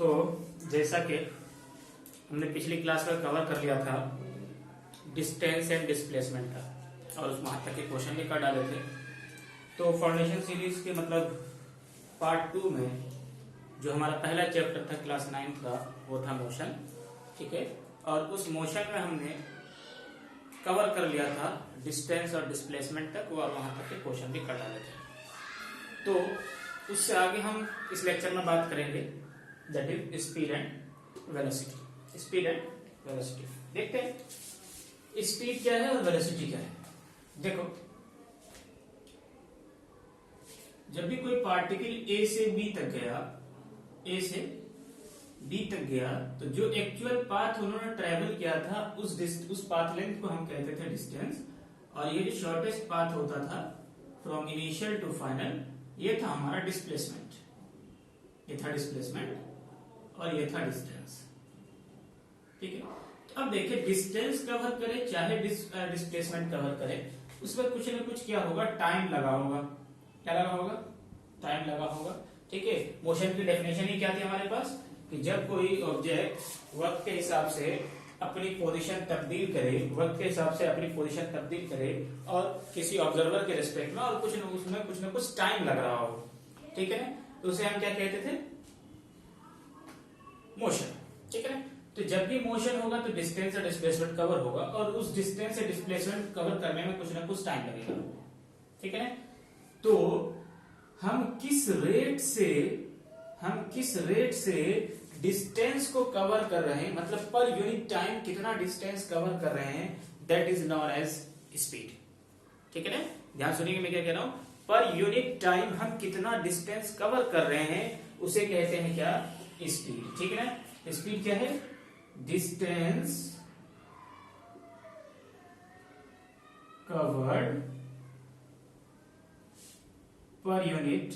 तो जैसा कि हमने पिछली क्लास में कवर कर लिया था डिस्टेंस एंड डिस्प्लेसमेंट का, और उस वहां तक के क्वेश्चन भी कर डाले थे। तो फाउंडेशन सीरीज के मतलब पार्ट 2 में जो हमारा पहला चैप्टर था क्लास 9 का वो था मोशन, ठीक है। और उस मोशन में हमने कवर कर लिया था डिस्टेंस और डिस्प्लेसमेंट तक, और वहां तक के क्वेश्चन भी कर डाले थे। तो उससे आगे हम इस लेक्चर में बात करेंगे that is speed and velocity. Speed and velocity देखते हैं स्पीड क्या है और वेलोसिटी क्या है। देखो, जब भी कोई पार्टिकल ए से बी तक गया, ए से बी तक गया, तो जो एक्चुअल पाथ उन्होंने ट्रेवल किया था उस पाथ लेंथ को हम कहते थे डिस्टेंस, और ये जो शॉर्टेस्ट पाथ होता था फ्रॉम इनिशियल टू फाइनल, ये था हमारा डिस्प्लेसमेंट। ये था डिस्प्लेसमेंट और ये था डिस्टेंस, ठीक है। तो अब देखिए, डिस्टेंस कवर करे चाहे डिस्प्लेसमेंट कवर करे, उसमें कुछ ना कुछ क्या होगा, टाइम लगा होगा। क्या लगा होगा? टाइम लगा होगा, ठीक है। मोशन की डेफिनेशन ही क्या थी हमारे पास कि जब कोई ऑब्जेक्ट वक्त के हिसाब से अपनी पोजीशन तब्दील करे, वक्त के हिसाब से अपनी पोजीशन तब्दील करे और किसी ऑब्जर्वर के रिस्पेक्ट में, और उसमें कुछ ना कुछ टाइम लग रहा हो, ठीक है ना, तो उसे हम क्या कहते थे? मोशन, ठीक है ना। तो जब भी मोशन होगा तो डिस्टेंस और डिस्प्लेसमेंट कवर होगा, और उस डिस्टेंस से डिस्प्लेसमेंट कवर करने में कुछ ना कुछ टाइम लगेगा, ठीक है ना। तो हम किस रेट से डिस्टेंस को कवर कर रहे हैं, मतलब पर यूनिट टाइम कितना डिस्टेंस कवर कर रहे हैं, that is known as speed, ठीक है ना। ध्यान सुनिए मैं क्या कह रहा हूं, पर यूनिट टाइम हम कितना डिस्टेंस कवर कर रहे हैं उसे कहते हैं क्या? स्पीड, ठीक है ना। स्पीड क्या है? Distance covered per unit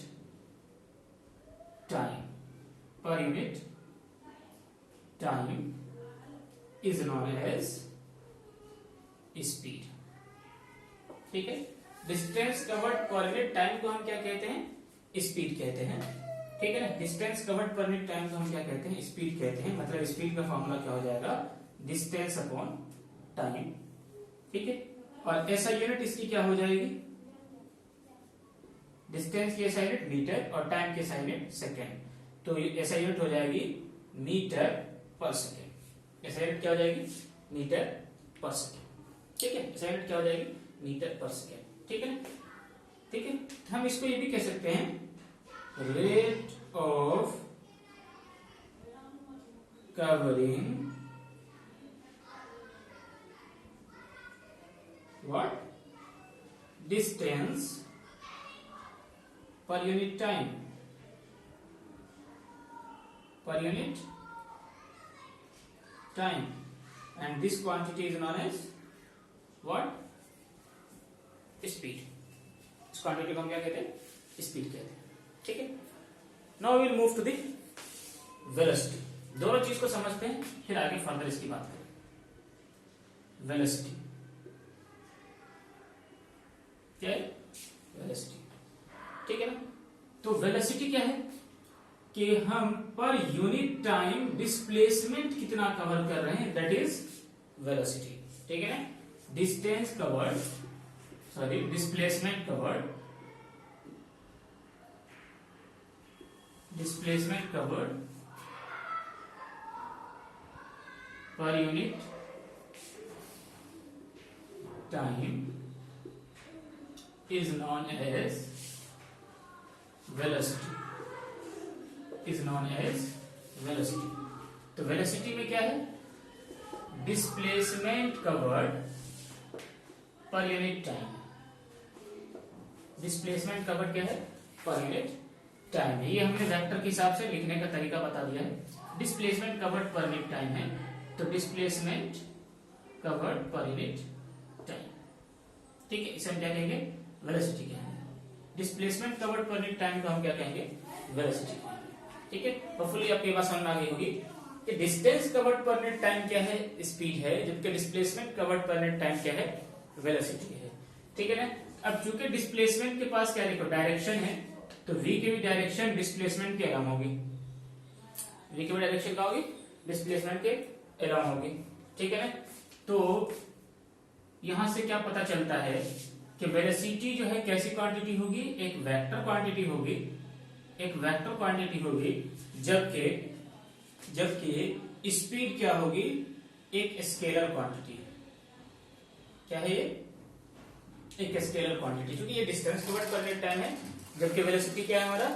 time, per unit time is known as speed, ठीक है। Distance covered per unit time को हम क्या कहते हैं? स्पीड कहते हैं, ठीक है ना। Distance covered per unit time को हम क्या कहते हैं? स्पीड कहते हैं। मतलब स्पीड का फॉर्मूला क्या हो जाएगा? डिस्टेंस अपॉन टाइम, ठीक है। और ऐसा यूनिट इसकी क्या हो जाएगी? डिस्टेंस की ऐसा यूनिट मीटर और टाइम की ऐसा यूनिट सेकेंड, तो ऐसा यूनिट हो जाएगी मीटर पर सेकेंड। ऐसा यूनिट क्या हो जाएगी? मीटर पर सेकेंड, ठीक है। ऐसा यूनिट क्या हो जाएगी? मीटर पर सेकेंड, ठीक है, ठीक है। हम इसको ये भी कह सकते हैं rate of covering what? Distance per unit time, per unit time, and this quantity is known as what? Speed. इस क्वांटिटी को हम क्या कहते हैं? स्पीड कहते हैं, ठीक है। Now we will move to the velocity. दोनों चीज को समझते हैं, फिर आगे फर्दर इसकी बात करें। वेलोसिटी क्या है? वेलोसिटी, ठीक है ना। तो वेलोसिटी क्या है कि हम पर यूनिट टाइम डिस्प्लेसमेंट कितना कवर कर रहे हैं, दैट इज वेलोसिटी, ठीक है ना। Distance covered, sorry displacement covered, displacement covered per unit time is known as velocity, is known as velocity. तो वेलोसिटी में क्या है? Displacement covered per unit time. Displacement covered क्या है? पर यूनिट टाइम है। ये हमने वेक्टर के हिसाब से लिखने का तरीका बता दिया है। Displacement covered per unit time है, तो displacement covered per unit time, ठीक है। इसे हम क्या कहेंगे? वेलोसिटी कहेंगे। Displacement covered per unit time को हम क्या कहेंगे? वेलोसिटी, ठीक है। होपफुली आपको ये बात समझ में आ गई होगी कि distance covered per unit time क्या है? स्पीड है, जबकि displacement covered per unit time क्या है? वेलोसिटी है, ठीक है ना। अब चूंकि डिस्प्लेसमेंट के पास क्या देखो डायरेक्शन है, तो v की भी डायरेक्शन डिस्प्लेसमेंट के अलग होगी। v की भी डायरेक्शन क्या होगी, डिस्प्लेसमेंट के अलोंग होगी, ठीक है ना। तो यहां से क्या पता चलता है कि वेलोसिटी जो है कैसी क्वांटिटी होगी, एक वेक्टर क्वांटिटी होगी, एक वेक्टर क्वांटिटी होगी, जबकि स्पीड क्या होगी, एक स्केलर क्वांटिटी। क्या है ये, एक स्केलर क्वांटिटी, क्योंकि ये डिस्टेंस कवर्ड करने टाइम है, जबकि वेलोसिटी क्या है हमारा,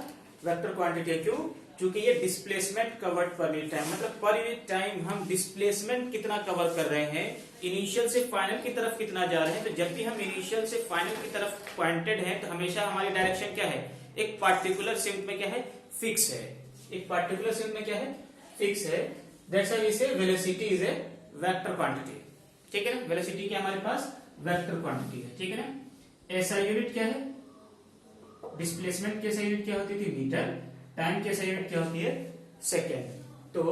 वेक्टर क्वांटिटी है। क्यों, क्योंकि ये displacement covered per unit time, मतलब पर यूनिट टाइम हम डिस्प्लेसमेंट कितना कवर कर रहे हैं, इनिशियल से फाइनल की तरफ कितना जा रहे हैं। तो जब भी हम इनिशियल से फाइनल की तरफ पॉइंटेड हैं, तो हमेशा हमारी डायरेक्शन क्या है, एक पार्टिकुलर सिंक में क्या है, फिक्स है, एक पार्टिकुलर सिंक में क्या है, फिक्स है। दैट्स व्हाई वी से velocity is a vector quantity, ठीक है ना। वेलोसिटी क्या हमारे पास वेक्टर क्वांटिटी है, ठीक है ना। ऐसा यूनिट क्या है, डिस्प्लेसमेंट की ऐसा यूनिट क्या होती थी, मीटर, टाइम की ऐसा यूनिट क्या होती है, सेकेंड। तो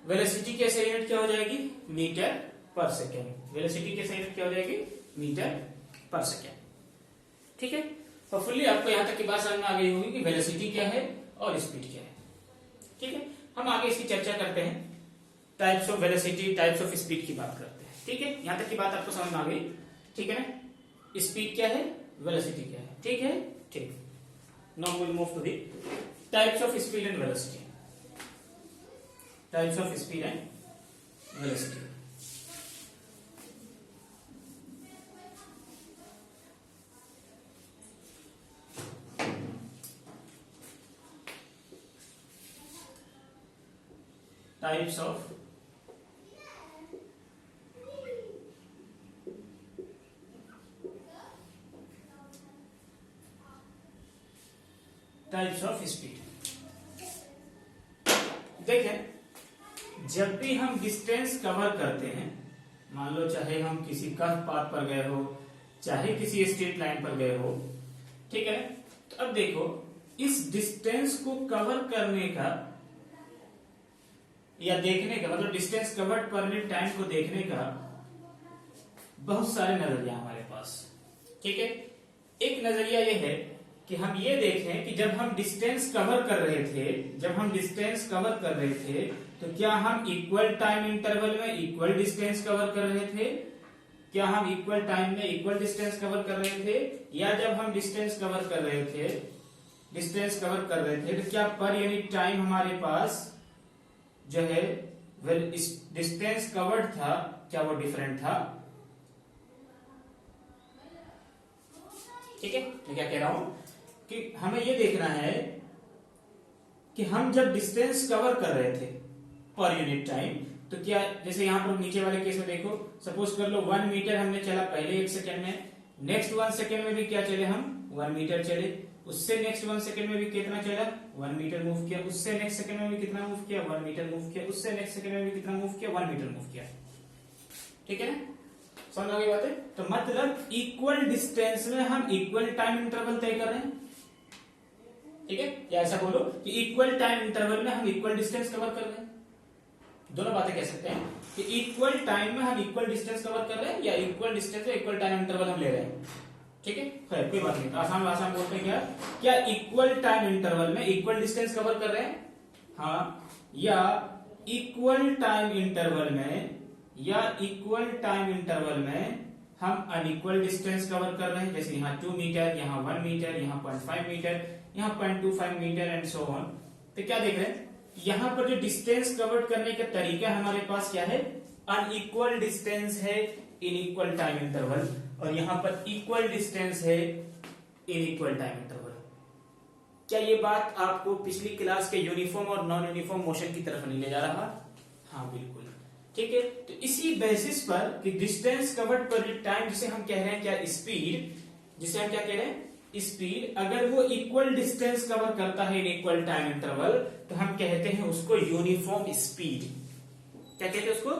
वेलोसिटी की ऐसा यूनिट क्या हो जाएगी, मीटर पर सेकेंड। वेलोसिटी की ऐसा यूनिट क्या हो जाएगी, मीटर पर सेकेंड, ठीक है। होपफुली आपको यहां तक की बात समझ में आ गई होगी कि वेलोसिटी क्या है और स्पीड क्या है, ठीक है। हम आगे इसकी चर्चा करते हैं, types of velocity, types of speed की बात करते हैं, ठीक है। यहां तक की बात आपको समझ में आ गई, ठीक है ना। स्पीड क्या है, वेलोसिटी क्या है, ठीक है, ठीक। Now will move to the types of speed and velocity. Types of speed and velocity. Types of speed. देखें, जब भी हम डिस्टेंस कवर करते हैं, मान लो चाहे हम किसी कर्व पाथ पर गए हो, चाहे किसी स्ट्रेट लाइन पर गए हो, ठीक है। तो अब देखो, इस डिस्टेंस को कवर करने का या देखने का, मतलब डिस्टेंस कवर्ड पर मिनट टाइम को देखने का बहुत सारे नजरिया हमारे पास, ठीक है। एक नजरिया ये है कि हम ये देखें कि जब हम डिस्टेंस कवर कर रहे थे, तो क्या हम इक्वल टाइम इंटरवल में इक्वल डिस्टेंस कवर कर रहे थे, क्या हम इक्वल टाइम में इक्वल डिस्टेंस कवर कर रहे थे, या जब हम डिस्टेंस कवर कर रहे थे तो क्या पर यूनिट टाइम हमारे पास जो है डिस्टेंस कवर्ड था, क्या वो डिफरेंट था, ठीक है। मैं क्या कह रहा हूं कि हमें ये देखना है कि हम जब डिस्टेंस कवर कर रहे थे पर यूनिट टाइम, तो क्या, जैसे यहां पर नीचे वाले केस में देखो, सपोज कर लो 1 मीटर हमने चला पहले 1 सेकेंड में, नेक्स्ट 1 सेकेंड में भी क्या चले, हम 1 मीटर चले, उससे नेक्स्ट 1 सेकेंड में भी कितना चला, 1 मीटर मूव किया, उससे नेक्स्ट सेकेंड में भी कितना मूव किया, 1 मीटर मूव किया, उससे नेक्स्ट सेकेंड में भी कितना मूव किया, 1 मीटर मूव किया, ठीक है ना। समझ आ गई बात है। तो मतलब इक्वल डिस्टेंस में हम इक्वल टाइम इंटरवल तय कर रहे हैं, ठीक है। या ऐसा बोलो कि इक्वल टाइम इंटरवल में हम इक्वल डिस्टेंस कवर कर रहे हैं। दोनों बातें कह सकते हैं कि इक्वल टाइम में हम इक्वल डिस्टेंस कवर कर रहे हैं, या इक्वल डिस्टेंस में इक्वल टाइम इंटरवल हम ले रहे हैं, ठीक है। खैर कोई बात नहीं, आसान बोलते हैं क्या इक्वल टाइम इंटरवल में इक्वल डिस्टेंस कवर कर रहे हैं, हाँ, या इक्वल टाइम इंटरवल में हम अनइक्वल डिस्टेंस कवर कर रहे हैं, जैसे यहाँ 2 मीटर, यहाँ 1 मीटर, यहाँ 0.5 मीटर, यहाँ 0.25 मीटर एंड सो ऑन। तो क्या देख रहे हैं, यहाँ पर जो डिस्टेंस कवर करने का तरीका हमारे पास क्या है, अनइक्वल डिस्टेंस है इन इक्वल टाइम इंटरवल, और यहां पर इक्वल डिस्टेंस है इन इक्वल टाइम इंटरवल। क्या ये बात आपको पिछली क्लास के यूनिफॉर्म और नॉन यूनिफॉर्म मोशन की तरफ नहीं ले जा रहा? हाँ बिल्कुल, ठीक है। तो इसी बेसिस पर कि डिस्टेंस कवर्ड पर टाइम, जिसे हम कह रहे हैं क्या, स्पीड, जिसे हम क्या कह रहे हैं, स्पीड, अगर वो इक्वल डिस्टेंस कवर करता है इन इक्वल टाइम इंटरवल, तो हम कहते हैं उसको यूनिफॉर्म स्पीड। क्या कहते हैं उसको,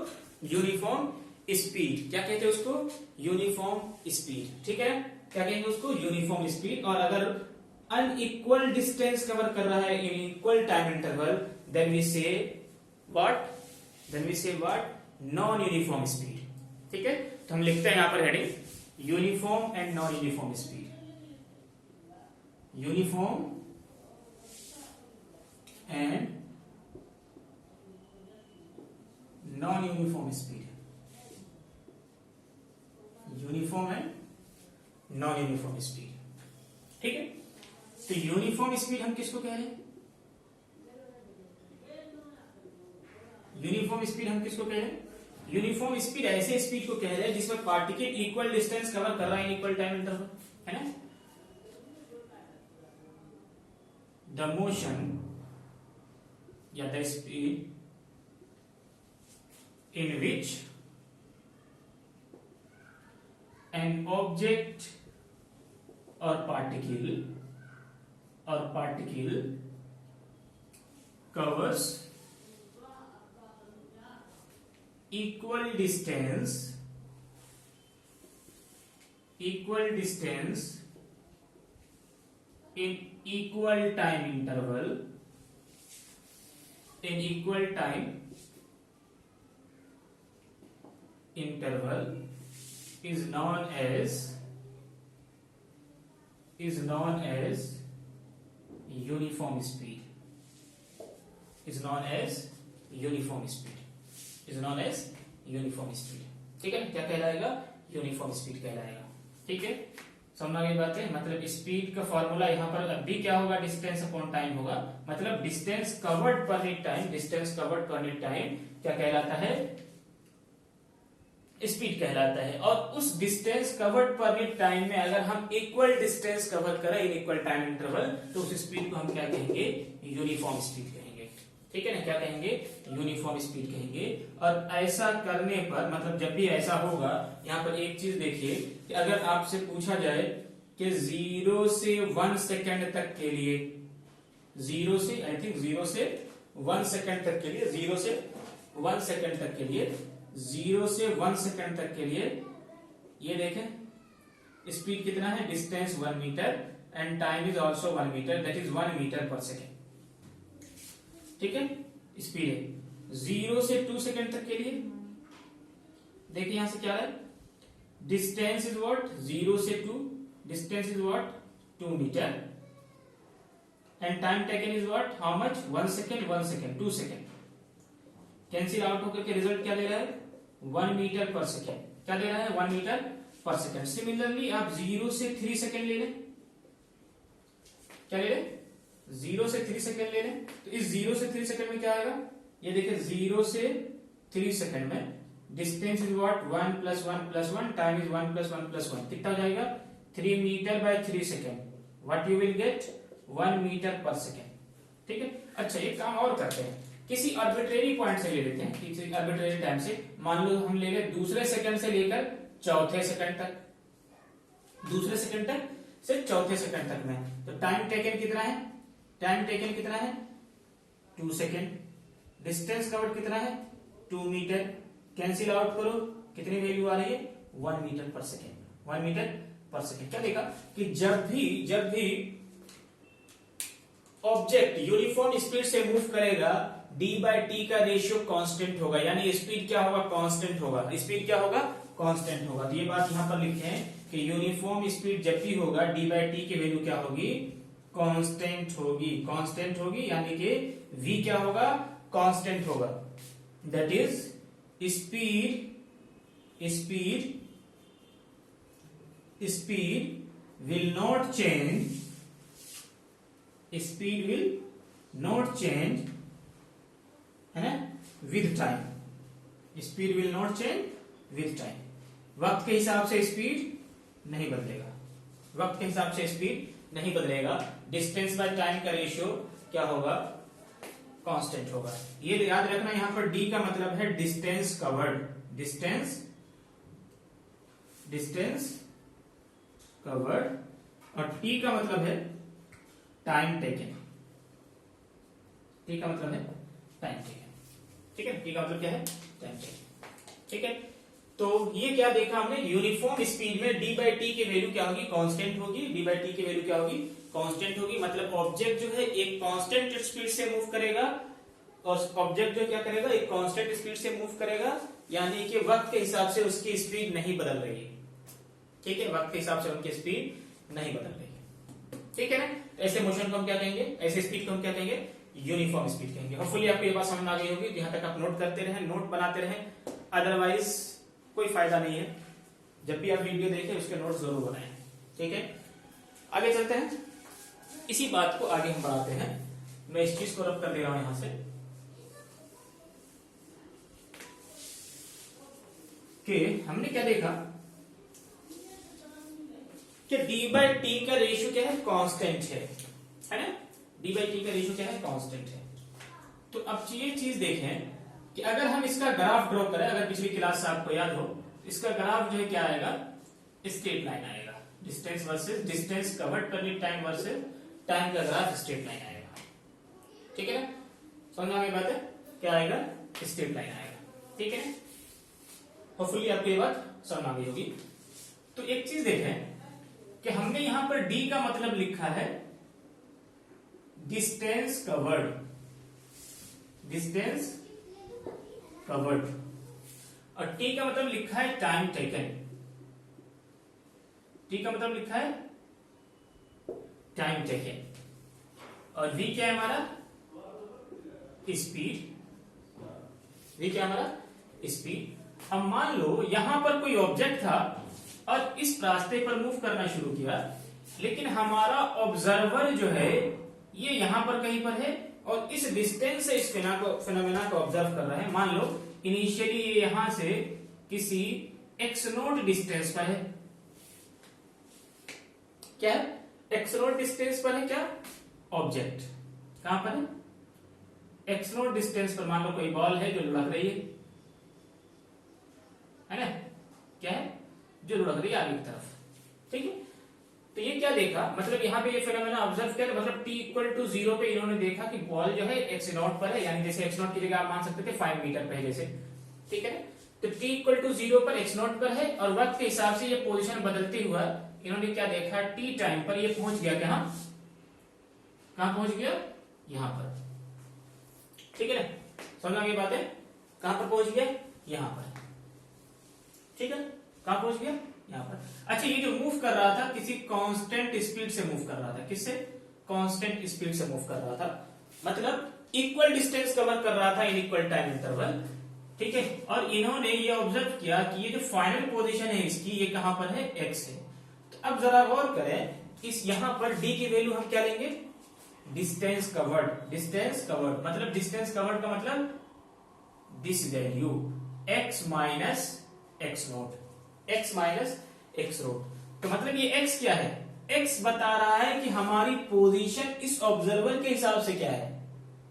यूनिफॉर्म स्पीड। क्या कहते हैं उसको, यूनिफॉर्म स्पीड, ठीक है। क्या कहेंगे उसको, यूनिफॉर्म स्पीड। और अगर अनइक्वल डिस्टेंस कवर कर रहा है in equal time interval, then we say what, non uniform speed, ठीक है। तो हम लिखते हैं यहां पर heading uniform and non uniform speed, uniform and uniform speed, uniform and non uniform speed. ठीक है, तो यूनिफॉर्म स्पीड हम किसको कह रहे हैं? यूनिफॉर्म स्पीड हम किसको कह रहे हैं? यूनिफॉर्म स्पीड ऐसे स्पीड को कह रहे हैं जिसमें पार्टिकल इक्वल डिस्टेंस कवर कर रहा है इन इक्वल टाइम इंटरवल, है ना। द मोशन या the speed in which an object or particle covers equal distance in equal time interval is known as uniform speed, ठीक है। क्या कहलाएगा? यूनिफॉर्म स्पीड कहलाएगा। ठीक है, समझ गई बात है। मतलब स्पीड का फॉर्मूला यहाँ पर अभी क्या होगा? डिस्टेंस अपॉन टाइम होगा। मतलब distance covered per unit time क्या कहलाता है? स्पीड कहलाता है। और उस distance covered per unit time में अगर हम इक्वल डिस्टेंस कवर करें इन इक्वल टाइम इंटरवल, तो उस स्पीड को हम क्या कहेंगे? यूनिफॉर्म स्पीड कहेंगे। ठीक है ना, क्या कहेंगे? यूनिफॉर्म स्पीड कहेंगे। और ऐसा करने पर मतलब जब भी ऐसा होगा, यहाँ पर एक चीज देखिए कि अगर आपसे पूछा जाए कि 0 से 1 सेकेंड तक के लिए, 0 से 1 सेकेंड तक के लिए, 0 से 1 सेकेंड तक के लिए, 0 से 1 सेकेंड तक के लिए, ये देखें स्पीड कितना है? Distance 1 metre and time is also 1 metre, that is 1 metre per second. ठीक है, स्पीड है। 0 से 2 सेकेंड तक के लिए देखिए यहां से क्या है? Distance is what? 0 से 2, distance is what? 2 metre and time taken is what? How much? 1 second, 2 second. Cancel out होकर के रिजल्ट क्या दे रहा है? 1 मीटर पर सेकेंड। क्या दे रहा है? 1 मीटर पर सेकेंड। सिमिलरली आप 0 से 3 सेकेंड ले लें। क्या ले लें? 0 से 3 सेकेंड ले लें। तो इस 0 से 3 सेकेंड में क्या आएगा? ये देखिए 0 से 3 सेकेंड में distance is what? 1 + 1 + 1, time is 1 + 1 + 1। कितना हो जाएगा? 3 metre by 3 second. What you will get? 1 metre per second. ठीक है, अच्छा एक काम और करते हैं, किसी आर्बिट्रेरी पॉइंट से ले लेते हैं, किसी आर्बिट्रेरी टाइम से। मान लो हम ले लें दूसरे सेकंड से लेकर चौथे सेकंड तक, दूसरे सेकंड तक से चौथे सेकंड तक में। तो टाइम टेकन कितना है? टाइम टेकन कितना है? 2 सेकंड। डिस्टेंस कवर्ड कितना है? 2 मीटर। कैंसिल आउट करो, कितनी वैल्यू आ रही है? 1 metre per second. 1 metre per second. क्या देखा कि जब भी ऑब्जेक्ट यूनिफॉर्म स्पीड से मूव करेगा, d/t का रेशियो कांस्टेंट होगा, यानी स्पीड क्या होगा? कांस्टेंट होगा। स्पीड क्या होगा? कांस्टेंट होगा। तो ये बात यहां पर लिखे हैं कि यूनिफॉर्म स्पीड जब भी होगा, d/t की वैल्यू क्या होगी? कांस्टेंट होगी। कांस्टेंट होगी यानी कि v क्या होगा? कांस्टेंट होगा। That is speed will not change, speed will not change, है ना, with time. Speed will not change with time. वक्त के हिसाब से स्पीड नहीं बदलेगा, वक्त के हिसाब से स्पीड नहीं बदलेगा। डिस्टेंस बाय टाइम का रेशियो क्या होगा? कांस्टेंट होगा। ये याद रखना, यहां पर d का मतलब है डिस्टेंस कवर्ड, डिस्टेंस कवर्ड, और t का मतलब है टाइम टेकन। t का मतलब है टाइम टेकन। ठीक है, t का मतलब क्या है? Time taken. ठीक है, तो ये क्या देखा हमने? यूनिफॉर्म स्पीड में d/t की वैल्यू क्या होगी? कांस्टेंट होगी। d/t की वैल्यू क्या होगी? कांस्टेंट होगी। मतलब ऑब्जेक्ट जो है एक कांस्टेंट स्पीड से मूव करेगा, और ऑब्जेक्ट जो क्या करेगा? एक कांस्टेंट स्पीड से मूव करेगा, यानी कि वक्त के हिसाब से उसकी स्पीड नहीं बदल रही है। ठीक है, वक्त के हिसाब से उनकी स्पीड नहीं बदल रही है। ठीक है ना। तो ऐसे मोशन को हम क्या कहेंगे, ऐसे स्पीड को हम क्या कहेंगे, यूनिफॉर्म स्पीड कहेंगे। होपफुली आपको ये बात समझ में आ गई होगी। यहाँ तक आप नोट करते रहें, नोट बनाते रहें, अदरवाइज कोई फायदा नहीं है। जब भी आप वीडियो देखें उसके नोट जरूर बनाएं, ठीक है। आगे चलते हैं, इसी बात को आगे हम बढ़ाते हैं। मैं इस चीज को रब कर दे रहा हूं यहां से कि हमने क्या देखा कि डी बाई टी का रेशियो क्या है, कांस्टेंट है ना। डी बाई टी का रेशियो क्या है, कांस्टेंट है। तो अब ये चीज देखें कि अगर हम इसका ग्राफ ड्रॉ करें, अगर पिछली क्लास से आपको याद हो, इसका ग्राफ जो है क्या आएगा, स्ट्रेट लाइन आएगा। डिस्टेंस वर्सेस डिस्टेंस कवर्ड पर टाइम वर्सेस टाइम का ग्राफ स्ट्रेट लाइन आएगा, ठीक है ना। समझ में बात है, क्या आएगा, स्ट्रेट लाइन आएगा, ठीक है। होपफुली आपको ये बात समझ आ गई होगी। तो एक चीज देखें कि हमने यहां पर डी का मतलब लिखा है डिस्टेंस कवर्ड, डिस्टेंस कवर्ड, और टी का मतलब लिखा है टाइम टेकन। टी का मतलब लिखा है टाइम टेकन, और वी क्या है हमारा, स्पीड। वी क्या हमारा, स्पीड। अब मान लो यहां पर कोई ऑब्जेक्ट था और इस रास्ते पर मूव करना शुरू किया, लेकिन हमारा ऑब्जर्वर जो है ये यहां पर कहीं पर है और इस डिस्टेंस से इस फिनोमेना को ऑब्जर्व कर रहा है। मान लो इनिशियली ये यहां से किसी एक्स नोट डिस्टेंस पर है, क्या है, एक्स नोट डिस्टेंस पर है क्या, ऑब्जेक्ट कहां पर है, एक्स नोट डिस्टेंस पर। मान लो कोई बॉल है जो लुढ़क रही है ना, क्या है, जो लुढ़क रही है आगे की तरफ, ठीक है। तो ये क्या देखा, मतलब यहाँ पे ये फिनोमेना ऑब्जर्व किया, मतलब t इक्वल टू 0 पे इन्होंने देखा कि बॉल जो है एक्स नॉट पर है, यानी जैसे एक्स नॉट की जगह आप मान सकते थे 5 मीटर पहले से, ठीक है। तो t इक्वल टू 0 पर एक्स नॉट पर है, और वक्त के हिसाब से ये पोजीशन बदलते हुआ इन्होंने क्या देखा, t टाइम पर ये पहुंच गया, कहां पहुंच गया, यहां पर, ठीक है ना। समझ ये बात है, कहां पर पहुंच गया, यहां पर, ठीक है। कहां पहुंच गया, यहां पर। अच्छा, ये जो मूव कर रहा था किसी कांस्टेंट स्पीड से मूव कर रहा था, किससे, कांस्टेंट स्पीड से मूव कर रहा था, मतलब इक्वल डिस्टेंस कवर कर रहा था इन इक्वल टाइम इंटरवल, ठीक है। और इन्होंने ये ऑब्जर्व किया कि ये जो फाइनल पोजीशन है इसकी, ये कहां पर है, एक्स है। तो अब जरा गौर करें, इस यहां पर डी की वैल्यू हम क्या लेंगे, डिस्टेंस कवर्ड। डिस्टेंस कवर्ड मतलब, डिस्टेंस कवर्ड का मतलब this value x minus x note, x minus x note. तो मतलब ये x क्या है, x बता रहा है कि हमारी पोजीशन इस ऑब्जर्वर के हिसाब से क्या है,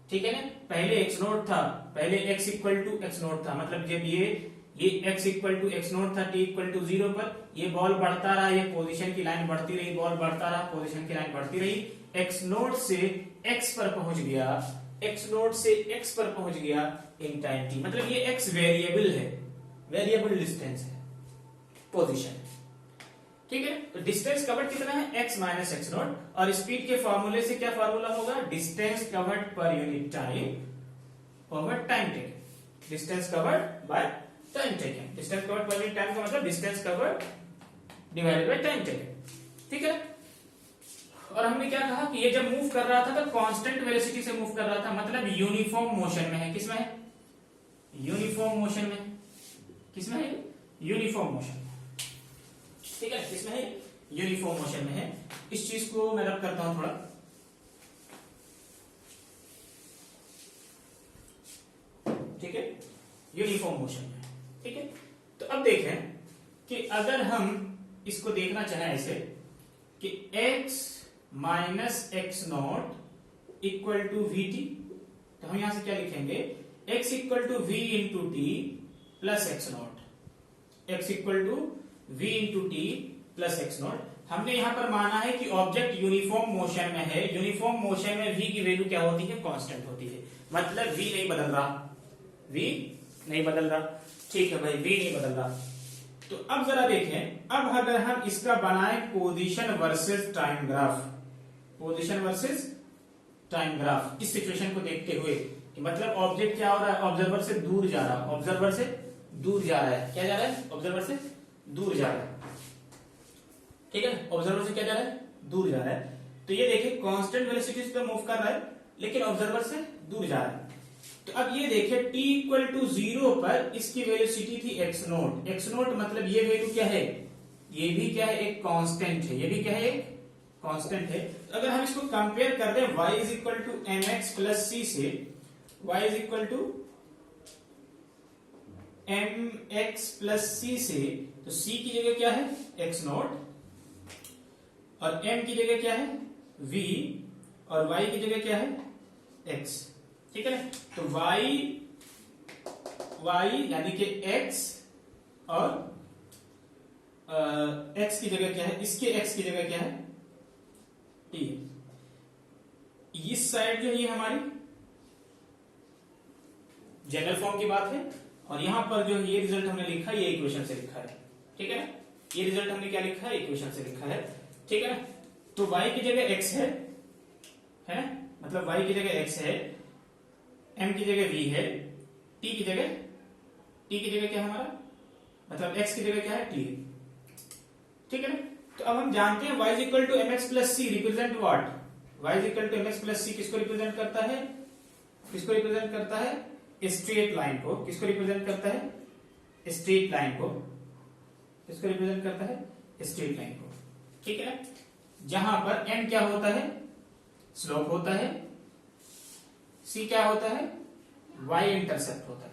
ठीक है ना। पहले x नोट था, पहले x equal to x not था, मतलब जब ये x equal to x not था, t इक्वल टू 0 पर, ये बॉल बढ़ता रहा, ये पोजीशन की लाइन बढ़ती रही, बॉल बढ़ता रहा, पोजीशन की लाइन बढ़ती रही, x नोट से x पर पहुंच गया, x नोट से x पर पहुंच गया इन टाइम t। मतलब ये x वेरिएबल है, वेरिएबल डिस्टेंस है, पोजीशन, ठीक है। तो डिस्टेंस कवर्ड कितना है, x माइनस एक्स नोट, और स्पीड के फॉर्मूले से क्या फॉर्मूला होगा, distance covered per unit time over time taken. Distance covered by time taken, distance covered per unit time का मतलब distance covered divided by time taken, ठीक है। और हमने क्या कहा कि ये जब मूव कर रहा था तो कांस्टेंट वेलोसिटी से मूव कर रहा था, मतलब यूनिफॉर्म मोशन में है। किसमें है, यूनिफॉर्म मोशन में, किसमें है, यूनिफॉर्म मोशन, ठीक है, किसमें है, यूनिफॉर्म मोशन में है। इस चीज को मैं रब करता हूं थोड़ा, ठीक है, यूनिफॉर्म मोशन में, ठीक है। तो अब देखें कि अगर हम इसको देखना चाहें ऐसे कि x minus x not equal to v t, तो हम यहां से क्या लिखेंगे, x equal to v into t plus x not, x equal to v into t plus x not. हमने यहां पर माना है कि ऑब्जेक्ट यूनिफॉर्म मोशन में है, यूनिफॉर्म मोशन में v की वैल्यू क्या होती है, कांस्टेंट होती है, मतलब v नहीं बदल रहा, v नहीं बदल रहा, ठीक है भाई, v नहीं बदल रहा। तो अब जरा देखें, अब अगर हम इसका बनाए position versus time graph, position versus time graph, इस सिचुएशन को देखते हुए कि मतलब ऑब्जेक्ट क्या हो रहा है, ऑब्जर्वर से दूर जा रहा है, ऑब्जर्वर से दूर जा रहा है, क्या जा रहा है, ऑब्जर्वर से दूर जा रहा है, ठीक है, ऑब्जर्वर से क्या जा रहा है, दूर जा रहा है। तो ये देखिए कांस्टेंट वेलोसिटी पे मूव कर रहा है लेकिन ऑब्जर्वर से दूर जा रहा है। तो अब ये देखिए t इक्वल टू 0 पर इसकी वेलोसिटी थी x नोट। x नोट मतलब ये वैल्यू क्या है, ये भी क्या है, एक कांस्टेंट है, ये भी क्या है, एक कांस्टेंट है। तो अगर हम इसको कंपेयर कर दें y is equal to mx plus c से, y is equal to mx plus c से, तो c की जगह क्या है x नोट और m की जगह क्या है v और y की जगह क्या है x। ठीक है ना, तो y यानी कि x और x की जगह क्या है, इसके x की जगह क्या है t है। इस साइड जो है ये हमारी जनरल फॉर्म की बात है और यहां पर जो ये रिजल्ट हमने लिखा ये इक्वेशन से लिखा है। ठीक है ना, ये रिजल्ट हमने क्या लिखा है, इक्वेशन से लिखा है। ठीक है ना, तो y की जगह x है मतलब y की जगह x है, m की जगह v है, t की जगह क्या है हमारा, मतलब x की जगह क्या है t है। ठीक है ना, तो अब हम जानते हैं y is equal to mx plus c represent what, y is equal to mx plus c किसको रिप्रेजेंट करता है, किसको रिप्रेजेंट करता है, स्ट्रेट लाइन को। किसको रिप्रेजेंट करता है, स्ट्रेट लाइन को। किसको रिप्रेजेंट करता है, स्ट्रेट लाइन को। ठीक है ना, जहां पर m क्या होता है, स्लोप होता है, c क्या होता है, y इंटरसेप्ट होता है।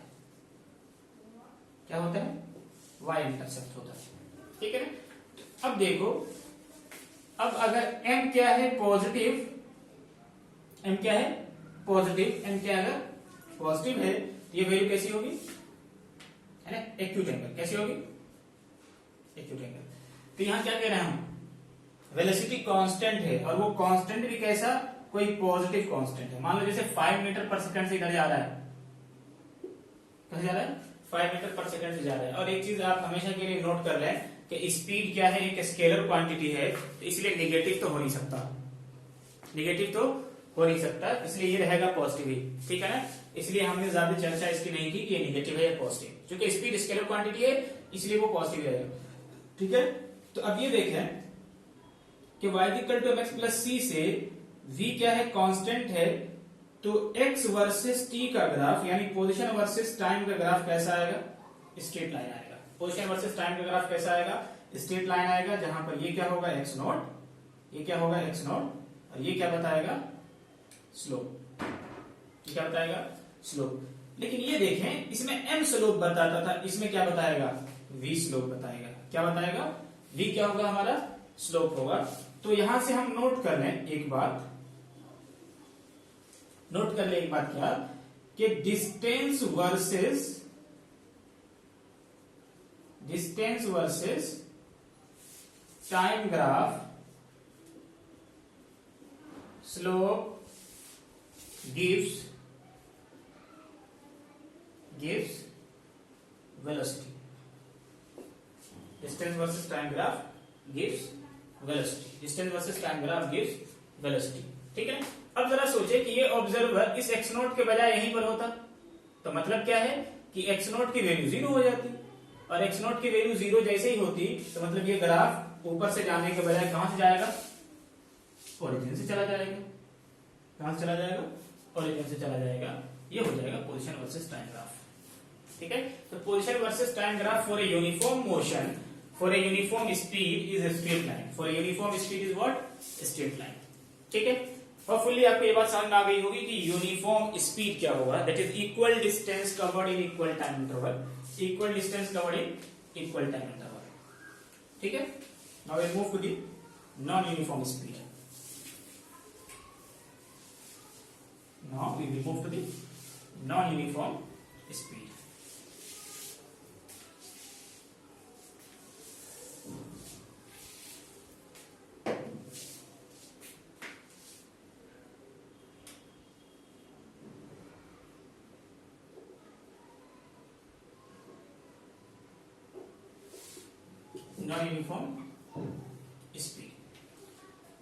क्या होता है, y इंटरसेप्ट होता है। ठीक है ना, अब देखो, अब अगर m क्या है पॉजिटिव, m क्या है पॉजिटिव, m क्या अगर पॉजिटिव है तो ये वैल्यू कैसी होगी, है ना, एक्यूट एंगल। कैसी होगी, एक्यूट एंगल। तो यहां क्या कह रहे हैं हम, वेलोसिटी कांस्टेंट है और वो कांस्टेंट भी कैसा, कोई पॉजिटिव कांस्टेंट है। मान लो जैसे 5 मीटर पर सेकंड से इधर जा रहा है, कैसे जा रहा है, 5 मीटर पर सेकंड से जा रहा है। और एक चीज आप हमेशा के लिए नोट कर लें कि स्पीड क्या है, एक स्केलर क्वांटिटी है, तो इसलिए नेगेटिव तो हो नहीं सकता, नेगेटिव तो हो नहीं सकता, इसलिए ये रहेगा पॉजिटिव ही। ठीक है ना, इसलिए हमने ज्यादा चर्चा इसकी नहीं की कि ये नेगेटिव है या पॉजिटिव, क्योंकि स्पीड स्केलर क्वांटिटी है इसलिए वो पॉजिटिव रहेगा। ठीक है, तो अब ये देखें कि y equal to mx plus c से v क्या है, कांस्टेंट है, तो x वर्सेस t का ग्राफ यानी पोजीशन वर्सेस टाइम का ग्राफ कैसा आएगा, स्ट्रेट लाइन आएगा। पोजीशन वर्सेस टाइम का ग्राफ कैसा आएगा, स्ट्रेट लाइन आएगा, जहां पर ये क्या होगा x नॉट, ये क्या होगा x नॉट और ये क्या बताएगा, स्लोप। ये क्या बताएगा, स्लोप। लेकिन ये देखें इसमें m स्लोप बताता था, इसमें क्या बताएगा, v स्लोप बताएगा। क्या बताएगा, v क्या होगा हमारा, स्लोप होगा। तो यहां से हम नोट कर लें एक बात, नोट कर ले एक बात क्या, कि distance versus time graph slope gives velocity. Distance versus time graph gives velocity. Distance versus time graph gives velocity. ठीक है, अब जरा सोचे कि ये ऑब्जर्वर इस x नोट के बजाय यहीं पर होता तो मतलब क्या है कि x नोट की वैल्यू 0 हो जाती, और x नोट की वैल्यू 0 जैसे ही होती तो मतलब ये ग्राफ ऊपर से जाने के बजाय कहां से जाएगा, ओरिजिन से चला जाएगा। कहां से चला जाएगा, ओरिजिन से चला जाएगा। ये हो जाएगा पोजीशन वर्सेस टाइम ग्राफ। ठीक है, तो position versus time graph for a uniform motion for a uniform speed is a straight line. For a uniform speed is what, straight line. ठीक है, होपफुली आपको ये बात समझ में आ गई होगी कि यूनिफॉर्म स्पीड क्या होगा, that is equal distance covered in equal time interval. Equal distance covered in equal time interval. ठीक है, now we move to the non uniform speed. Now we will move to the non-uniform speed. Non-uniform speed.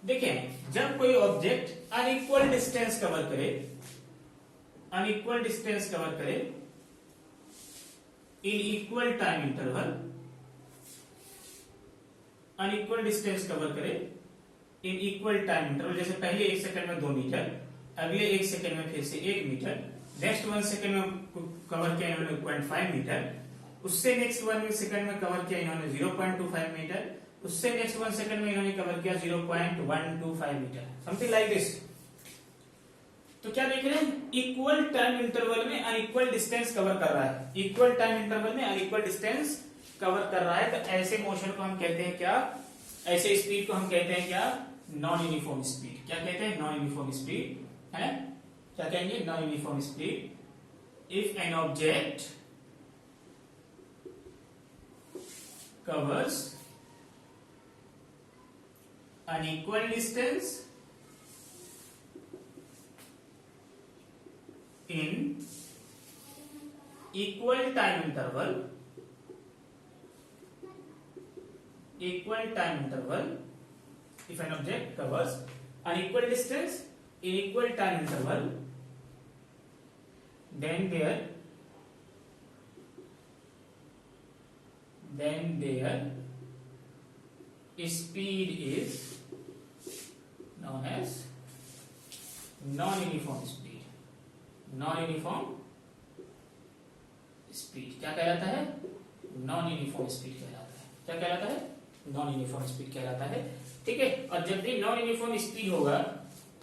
देखें, जब कोई object unequal distance cover करे, unequal distance cover करे इन equal time interval, unequal distance cover करे इन equal time interval, जैसे पहले 1 second में 2 metre, अगले 1 सेकंड में फिर से 1 मीटर, नेक्स्ट 1 सेकंड में कवर किया इन्होंने 0.5 मीटर, उससे नेक्स्ट 1 सेकंड में कवर किया इन्होंने 0.25 मीटर, उससे नेक्स्ट 1 सेकंड में इन्होंने कवर किया 0.125 मीटर, समथिंग लाइक दिस। तो क्या देख रहे हैं, इक्वल टाइम इंटरवल में अनइक्वल डिस्टेंस कवर कर रहा है, इक्वल टाइम इंटरवल में अनइक्वल डिस्टेंस कवर कर रहा है। तो ऐसे मोशन को हम कहते हैं क्या, ऐसे स्पीड को हम कहते हैं क्या, नॉन यूनिफॉर्म स्पीड। क्या कहते हैं, नॉन यूनिफॉर्म स्पीड है, क्या कहेंगे, non uniform speed. If an object covers unequal distance in equal time interval, if an object covers unequal distance in equal time interval, then their speed is known as non-uniform speed. Non-uniform speed क्या कहलाता है, non-uniform speed कहलाता है। क्या कहलाता है, non-uniform speed कहलाता है। ठीक है, और जब भी non-uniform speed होगा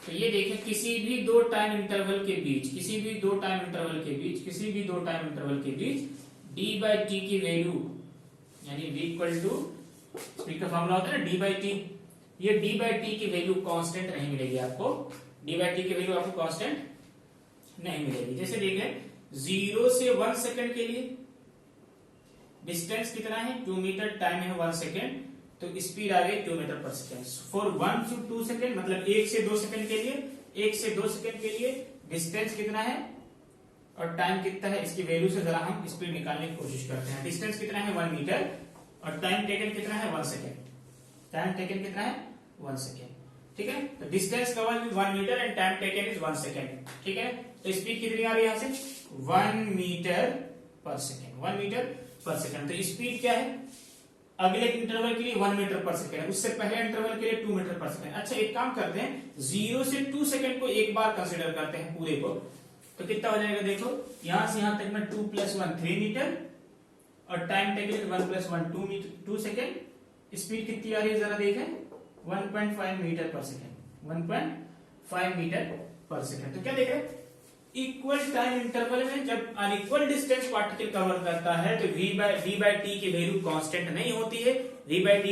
तो ये देखें, किसी भी दो टाइम इंटरवल के बीच, किसी भी दो टाइम इंटरवल के बीच d by t की वैल्यू, यानी v इक्वल टू स्पीड का फॉर्मूला होता है ना d by t, ये d by t की वैल्यू कांस्टेंट नहीं मिलेगी आपको, d by t की वैल्यू आपको कांस्टेंट नहीं मिलेगी। जैसे देखें 0 से 1 सेकंड के लिए डिस्टेंस कितना है, 2 मीटर, टाइम है 1 सेकंड, तो स्पीड आ गई 2 मीटर पर सेकंड। फॉर 1 to 2 सेकंड, मतलब 1 से 2 सेकंड के लिए, 1 से 2 सेकंड के लिए डिस्टेंस कितना है और टाइम कितना है, इसकी वैल्यू से जरा हम स्पीड निकालने की कोशिश करते हैं। डिस्टेंस कितना है 1 मीटर और टाइम टेकन कितना है 1 सेकेंड, टाइम टेकन कितना है 1 सेकेंड। ठीक है, तो distance covered is 1 metre and time taken is 1 second. ठीक है, तो स्पीड कितनी आ रही है यहां से 1 metre per second, 1 metre per second. तो स्पीड क्या है, अगले इंटरवल के लिए 1 मीटर पर सेकेंड, उससे पहले इंटरवल के लिए 2 मीटर पर सेकेंड। अच्छा, एक काम करते हैं, 0 से 2 सेकेंड को एक बार कंसिडर करते हैं पूरे को, तो कितना हो जाएगा, देखो यहां से यहां तक में 2 + 1 3 मीटर और time taken 1 + 1 2 metre 2 second. Speed कितनी आ रही है जरा देखें, 1.5 metre per second, 1.5 metre per second. तो क्या देख रहे हैं, इक्वल टाइम इंटरवल में जब अनइक्वल डिस्टेंस पार्टिकल कवर करता है तो v by t की वैल्यू कांस्टेंट नहीं होती है। v by t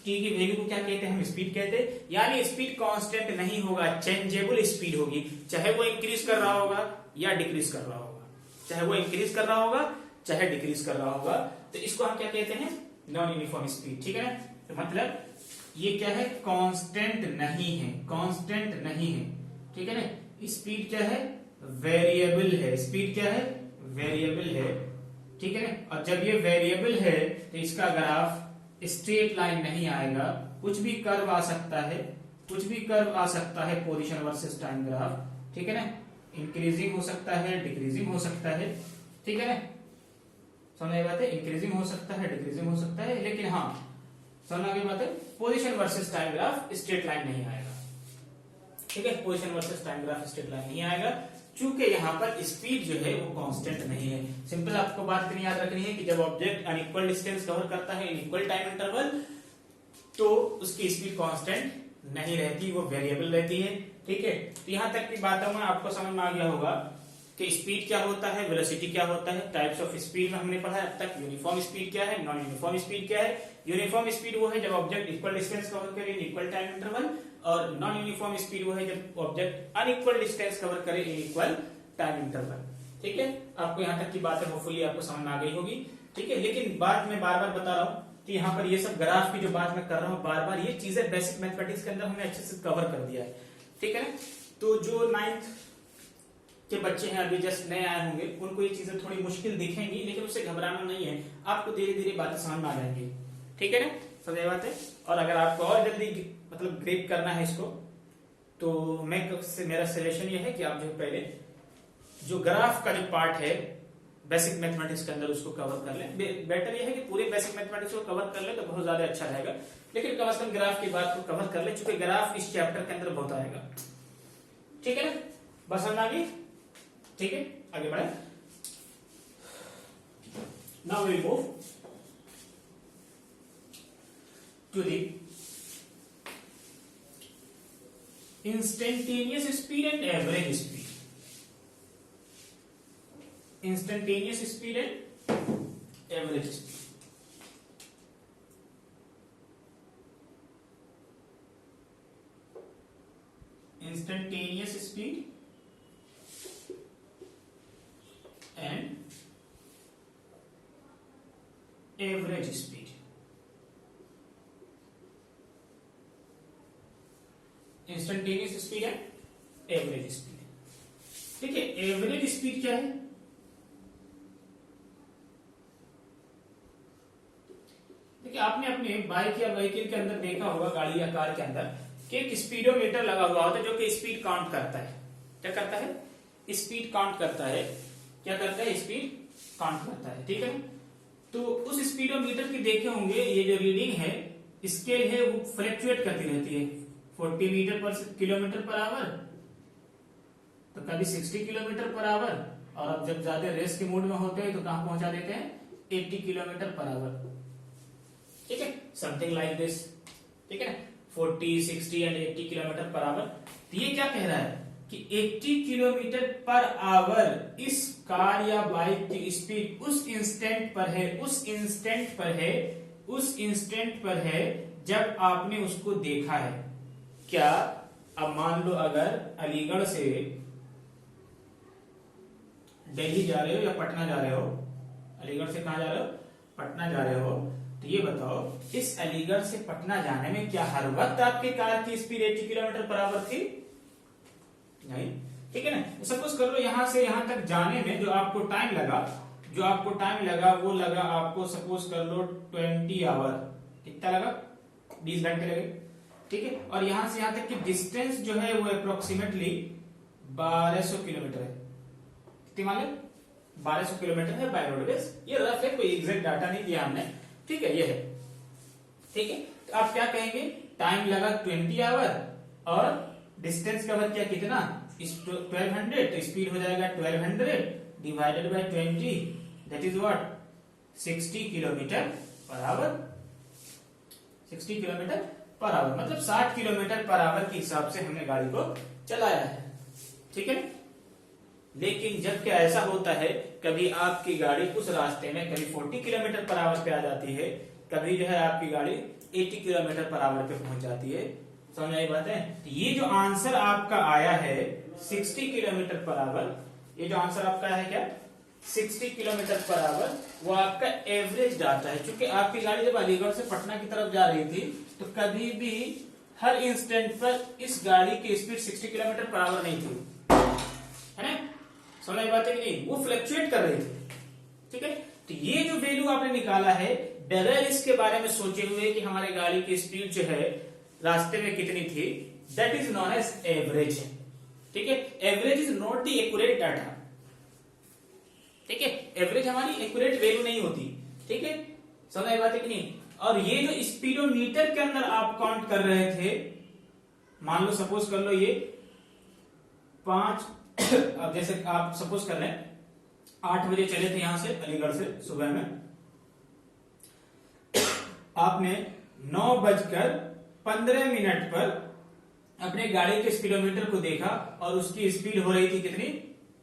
की वैल्यू को क्या कहते हैं, हम स्पीड कहते हैं, यानी स्पीड कांस्टेंट नहीं होगा, चेंजेबल स्पीड होगी, चाहे वो इंक्रीज कर रहा होगा या डिक्रीज कर रहा होगा, चाहे वो इंक्रीज कर रहा होगा चाहे डिक्रीज कर रहा होगा। तो इसको हम क्या कहते हैं, नॉन यूनिफॉर्म स्पीड। ठीक है, तो मतलब ये क्या है, कांस्टेंट नहीं है, कांस्टेंट नहीं है। ठीक है ना, स्पीड क्या है, वेरिएबल है, स्पीड क्या है, वेरिएबल है। ठीक है ना, और जब ये वेरिएबल है तो इसका ग्राफ स्ट्रेट लाइन नहीं आएगा, कुछ भी कर्व आ सकता है, कुछ भी कर्व आ सकता है, पोजीशन वर्सेस टाइम ग्राफ। ठीक है ना, इंक्रीजिंग हो सकता है, डिक्रीजिंग हो सकता है। ठीक है ना, समझ आई बात है, इंक्रीजिंग हो सकता है, डिक्रीजिंग हो सकता है, लेकिन हाँ समझ आ गई बात है, position versus time graph straight line नहीं आएगा। ठीक है, position versus time graph straight line नहीं आएगा, चूंकि यहाँ पर स्पीड जो है वो कांस्टेंट नहीं है। सिंपल आपको बात इतनी याद रखनी है कि जब ऑब्जेक्ट अनइक्वल डिस्टेंस कवर करता है इन इक्वल टाइम इंटरवल, तो उसकी स्पीड कांस्टेंट नहीं रहती, वो वेरिएबल रहती है। ठीक है, तो यहाँ तक की बातों में आपको समझ में आ गया होगा कि स्पीड क्या होता है, वेलोसिटी क्या होता है, टाइप्स ऑफ स्पीड में हमने पढ़ा अब तक। यूनिफॉर्म स्पीड क्या है, नॉन यूनिफॉर्म स्पीड क्या है। यूनिफॉर्म स्पीड वो है जब ऑब्जेक्ट इक्वल डिस्टेंस कवर करे इन इक्वल टाइम इंटरवल, और नॉन यूनिफॉर्म स्पीड वो है जब ऑब्जेक्ट अनइक्वल डिस्टेंस कवर करे इन इक्वल टाइम इंटरवल। ठीक है, आपको यहाँ तक की बातें होपफुली आपको समझ में आ गई होगी। ठीक है, लेकिन बात मैं बार बार बता रहा हूँ कि यहाँ पर ये सब ग्राफ की जो बात मैं कर रहा हूँ, बार बार ये चीजें बेसिक मैथमेटिक्स के अंदर हमने अच्छे से कवर कर दिया है। ठीक है, तो जो 9th के बच्चे हैं, अभी जस्ट नए आए होंगे, उनको ये चीजें थोड़ी मुश्किल दिखेंगी, लेकिन उससे घबराना नहीं है, आपको धीरे धीरे बातें समझ में आ जाएंगी। ठीक है ना, समझ बात है। और अगर आपको और जल्दी मतलब ग्रेप करना है इसको, तो मेरा सजेशन ये है कि आप जो पहले जो ग्राफ का जो पार्ट है बेसिक मैथमेटिक्स के अंदर उसको कवर कर लें। बेटर ये है कि पूरे बेसिक मैथमेटिक्स को कवर कर लें तो बहुत ज्यादा अच्छा रहेगा। लेकिन कम से कम ग्राफ की बात को कवर कर ले, चूंकि ग्राफ इस चैप्टर के अंदर बहुत आएगा। ठीक है ना, बस समझ आ गई। ठीक है, आगे बढ़े। Now we move to the instantaneous speed and average speed. Instantaneous speed and average speed. Instantaneous speed and average speed. Instantaneous speed है, एवरेज स्पीड है। ठीक है, एवरेज स्पीड क्या है? देखिए, आपने अपने बाइक या व्हीकल के अंदर देखा होगा, गाड़ी या कार के अंदर, कि एक स्पीडोमीटर लगा हुआ होता है जो कि स्पीड काउंट करता है। क्या करता है? स्पीड काउंट करता है। क्या करता है? स्पीड काउंट करता है। ठीक है, तो उस स्पीडोमीटर की देखे होंगे, ये जो रीडिंग है, स्केल है, वो फ्लक्चुएट करती रहती है। 40 मीटर पर किलोमीटर पर आवर, तो कभी 60 किलोमीटर पर आवर, और अब जब ज्यादा रेस के मूड में होते हैं तो कहां पहुंचा देते हैं? 80 किलोमीटर पर आवर। ठीक है, समथिंग लाइक दिस। ठीक है ना, 40, 60 एंड 80 किलोमीटर पर आवर। तो ये क्या कह रहा है कि 80 किलोमीटर पर आवर इस कार या बाइक की स्पीड उस इंस्टेंट पर है, उस इंस्टेंट पर है, उस इंस्टेंट पर है जब आपने उसको देखा है। क्या? अब मान लो अगर अलीगढ़ से दिल्ली जा रहे हो या पटना जा रहे हो, अलीगढ़ से कहां जा रहे हो? पटना जा रहे हो, तो ये बताओ, इस अलीगढ़ से पटना जाने में क्या हर वक्त आपकी कार की स्पीड 80 किलोमीटर पर आवर थी? नहीं। ठीक है ना, सपोज कर लो यहां से यहां तक जाने में जो आपको टाइम लगा, वो लगा आपको, सपोज कर लो 20 आवर। कितना लगा? 20 घंटे लगे। ठीक है, और यहां से यहां तक की डिस्टेंस जो है वो अप्रोक्सीमेटली 1200 किलोमीटर है। कितनी मान लो? 1200 किलोमीटर है बाय रोडवेज। ये रफ है, कोई एग्जैक्ट डाटा नहीं दिया हमने। ठीक है, ये है। ठीक है, तो आप क्या कहेंगे? टाइम लगा 20 आवर और डिस्टेंस कवर किया कितना? 1200, तो स्पीड हो जाएगा 1200 divided by 20, that is what? 60 kilometre per hour. 60 kilometre per hour मतलब 60 किलोमीटर पर आवर के हिसाब से हमने गाड़ी को चलाया है। ठीक है, लेकिन जब क्या ऐसा होता है, कभी आपकी गाड़ी उस रास्ते में कभी 40 किलोमीटर पर आवर पे आ जाती है, कभी जो है आपकी गाड़ी 80 किलोमीटर पर आवर पे पहुंच जाती है। समझ आई बात है? तो ये जो आंसर आपका आया है 60 किलोमीटर पर आवर, ये जो आंसर आपका है क्या? 60 किलोमीटर पर आवर, वो आपका एवरेज डाटा है। क्योंकि आपकी गाड़ी जब अलीगढ़ से पटना की तरफ जा रही थी, तो कभी भी हर इंस्टेंट पर इस गाड़ी की स्पीड 60 किलोमीटर पर आवर नहीं थी, है ना? समझ बात है कि नहीं? वो फ्लक्चुएट कर रही थी। ठीक है, तो ये जो वैल्यू आपने निकाला है बगैर इसके बारे में सोचे हुए कि हमारे गाड़ी की स्पीड जो है रास्ते में कितनी थी, that is known as average. ठीक है, average is not the accurate data. ठीक है, एवरेज हमारी एक्यूरेट वैल्यू नहीं होती। ठीक है, समझ बात है कि नहीं? और ये जो स्पीडोमीटर के अंदर आप काउंट कर रहे थे, मान लो सपोज कर लो ये 5 अब जैसे आप सपोज कर लें 8 बजे चले थे यहां से अलीगढ़ से सुबह में, आपने 9:15 पर अपने गाड़ी के स्पीडोमीटर को देखा और उसकी स्पीड हो रही थी कितनी?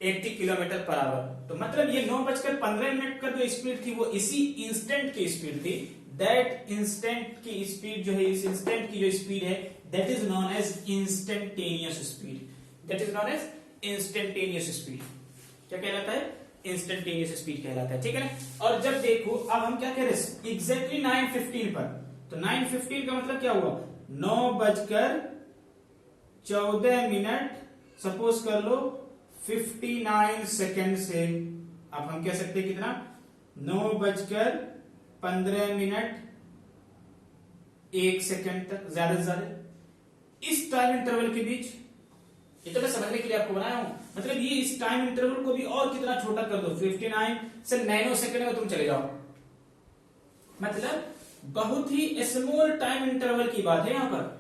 80 किलोमीटर पर आवर। तो मतलब ये 9:15 का जो स्पीड थी वो इसी इंस्टेंट की स्पीड थी। दैट इंस्टेंट की स्पीड जो है, इस इंस्टेंट की जो स्पीड है, that is known as instantaneous speed. That is known as instantaneous speed. क्या कहलाता है? इंस्टेंटेनियस स्पीड कहलाता है। ठीक है ना? और जब देखो अब हम क्या कह रहे हैं, एग्जैक्टली 9:15 पर, तो 9:15 का मतलब क्या हुआ? 9:14 सपोज कर लो 59 सेकेंड से, अब हम कह सकते हैं कितना? 9:15 तक, ज्यादा से ज्यादा इस टाइम इंटरवल के बीच। ये तो मैं समझने के लिए आपको बनाया हूं, मतलब ये इस टाइम इंटरवल को भी और कितना छोटा कर दो, 59 से नैनो सेकंड में तुम चले जाओ। मतलब बहुत ही स्मॉल टाइम इंटरवल की बात है, यहाँ पर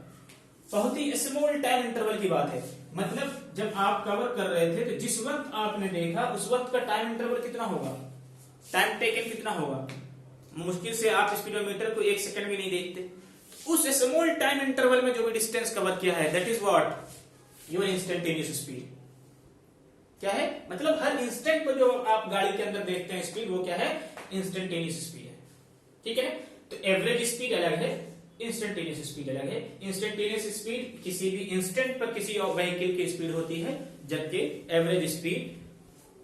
बहुत ही स्मॉल टाइम इंटरवल की बात है। मतलब जब आप कवर कर रहे थे तो जिस वक्त आपने देखा उस वक्त का टाइम इंटरवल कितना होगा, टाइम टेकन कितना होगा। मुश्किल से आप स्पीडोमीटर को 1 सेकंड भी नहीं देखते। उस स्मॉल टाइम इंटरवल में जो भी डिस्टेंस कवर किया है that is what your instantaneous speed. क्या है, मतलब हर इंस्टेंट पर जो आप गाड़ी के अंदर देखते हैं स्पीड, वो क्या है, इंस्टेंटेनियस स्पीड है। ठीक है, तो एवरेज स्पीड अलग है, इंस्टेंटेनियस स्पीड अलग है। इंस्टेंटेनियस स्पीड किसी भी इंस्टेंट पर किसी व्हीकल की स्पीड होती है, जबकि एवरेज स्पीड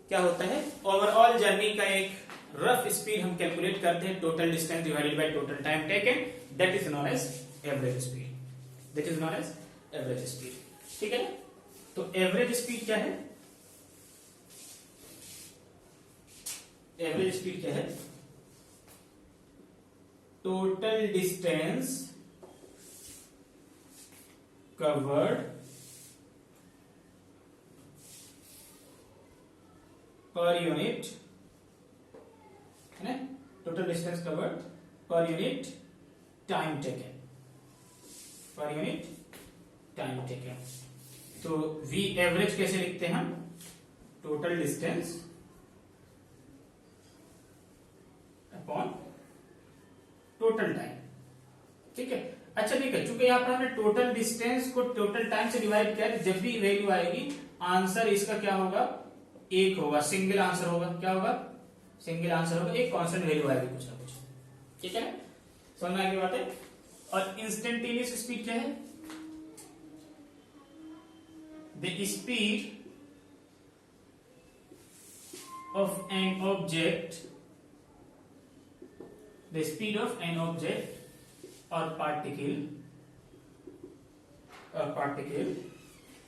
क्या होता है, ओवरऑल जर्नी का एक रफ स्पीड हम कैलकुलेट करते हैं, total distance divided by total time taken, that is known as average speed, that is known as average speed. ठीक है, तो एवरेज स्पीड क्या है, एवरेज स्पीड क्या है, total distance covered per unit, है ना, total distance covered per unit time taken, पर यूनिट टाइम टेकन। तो वी एवरेज कैसे लिखते हैं हम, total distance upon total time. ठीक है, अच्छा ठीक है, चूंकि यहां पर हमने टोटल डिस्टेंस को टोटल टाइम से डिवाइड किया, जब भी वैल्यू आएगी आंसर इसका क्या होगा, एक होगा, सिंगल आंसर होगा। क्या होगा, सिंगल आंसर होगा, एक कांस्टेंट वैल्यू आएगी कुछ ना कुछ। ठीक है, समझ में आगे बात है। और इंस्टेंटेनियस स्पीड क्या है, the speed of an object, the speed of an object or particle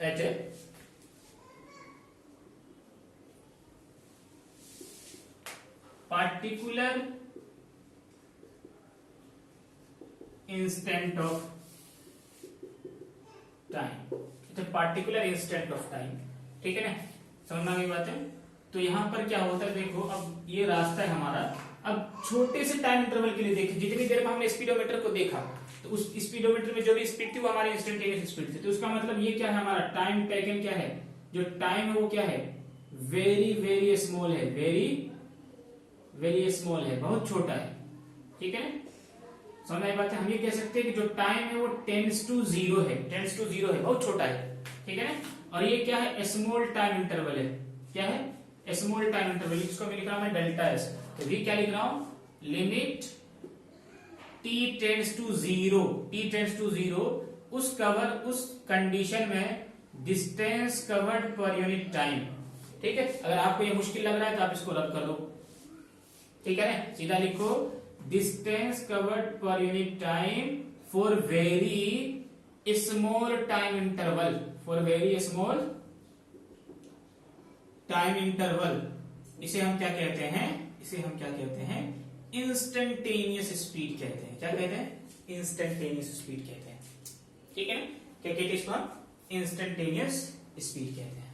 at a particular instant of time, it's a particular instant of time। ठीक है ना, समझना की बात है। तो यहां पर क्या होता है, देखो अब ये रास्ता है हमारा, अब छोटे से टाइम इंटरवल के लिए देखिए, जितनी देर में हमने स्पीडोमीटर को देखा तो उस स्पीडोमीटर में जो भी स्पीड थी वो हमारी इंस्टेंटेनियस स्पीड थी। तो उसका मतलब ये क्या है, हमारा टाइम टेकन क्या है, जो टाइम है वो क्या है, वेरी वेरी स्मॉल है, वेरी वेरी स्मॉल है, बहुत छोटा है। ठीक है, समझ आई बात है। हम ये कह सकते हैं कि जो टाइम है वो टेंड्स टू जीरो है, टेंड्स टू जीरो है, बहुत छोटा है। ठीक है ना, और ये क्या है, स्मॉल टाइम इंटरवल है। क्या है, स्मॉल टाइम इंटरवल, इसको मैं लिख रहा हूं डेल्टा एस। तो भी क्या लिख रहा हूं, limit t tends to zero, t tends to zero, उस कवर, उस कंडीशन में distance covered per unit time. ठीक है, अगर आपको ये मुश्किल लग रहा है तो आप इसको रद्द कर दो। ठीक है ना, सीधा लिखो distance covered per unit time for very small time interval, for very small time interval. इसे हम क्या कहते हैं, इसे हम क्या कहते हैं, इंस्टेंटेनियस स्पीड कहते हैं। क्या कहते हैं, इंस्टेंटेनियस स्पीड कहते हैं। ठीक है ना, क्या कहते हैं इसको हम, इंस्टेंटेनियस स्पीड कहते हैं।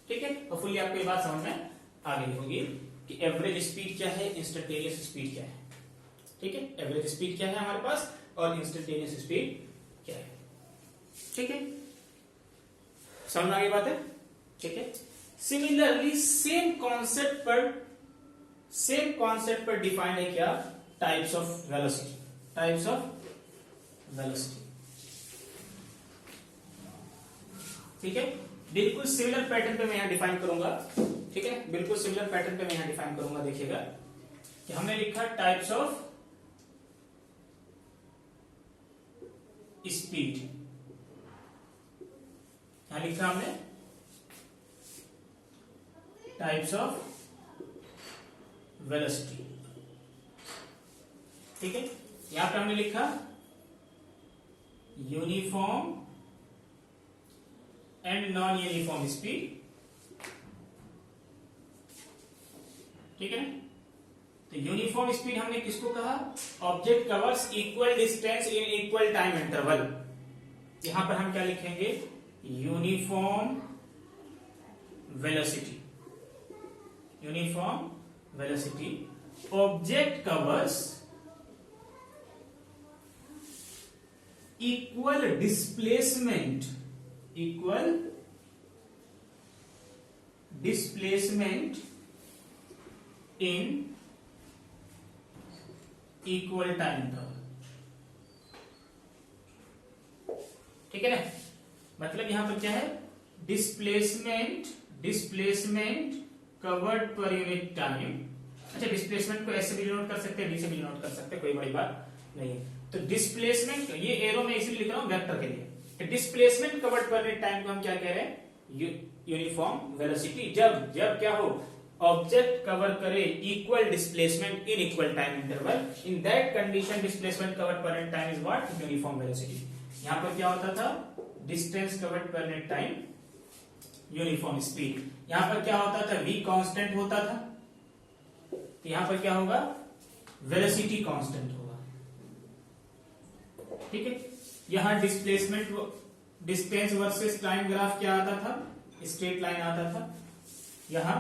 ठीक है, तो फुल्ली आपको ये बात समझ में आ गई होगी कि एवरेज स्पीड क्या है, इंस्टेंटेनियस स्पीड क्या है। ठीक है, एवरेज स्पीड क्या है हमारे पास और इंस्टेंटेनियस स्पीड क्या है। ठीक है, समझ में आ गई बात है। ठीक है, सिमिलरली सेम कॉन्सेप्ट पर डिफाइंड है क्या, types of velocity, types of velocity. ठीक है, बिल्कुल सिमिलर पैटर्न पे मैं यहां डिफाइन करूंगा। ठीक है, बिल्कुल सिमिलर पैटर्न पे मैं यहां डिफाइन करूंगा। देखिएगा कि हमने लिखा टाइप्स ऑफ स्पीड, यहां लिखा हमने टाइप्स ऑफ वेलोसिटी। ठीक है, यहां पे हमने लिखा uniform and non uniform speed. ठीक है, तो यूनिफॉर्म स्पीड हमने किसको कहा, object covers equal distance in equal time interval. यहां पर हम क्या लिखेंगे, uniform velocity, uniform velocity object covers equal displacement in equal time interval. ठीक है ना, मतलब यहां पर क्या है, displacement covered per unit time. अच्छा, डिस्प्लेसमेंट को ऐसे भी डिनोट कर सकते हैं, डी से भी डिनोट कर सकते हैं, कोई बड़ी बात नहीं है। तो डिस्प्लेसमेंट, ये एरो में इसलिए लिख रहा हूं वेक्टर के लिए, तो displacement covered per unit time को हम क्या कह रहे हैं, यूनिफॉर्म वेलोसिटी। जब क्या हो, ऑब्जेक्ट कवर करे equal displacement in equal time interval, in that condition displacement covered per unit time is what, uniform velocity. यहां पर क्या होता था, distance covered per unit time uniform speed. यहां पर क्या होता था, v कांस्टेंट होता था, तो यहां पर क्या होगा, वेलोसिटी कांस्टेंट होगा। ठीक है, यहां displacement distance versus time graph क्या आता था, स्ट्रेट लाइन आता था। यहां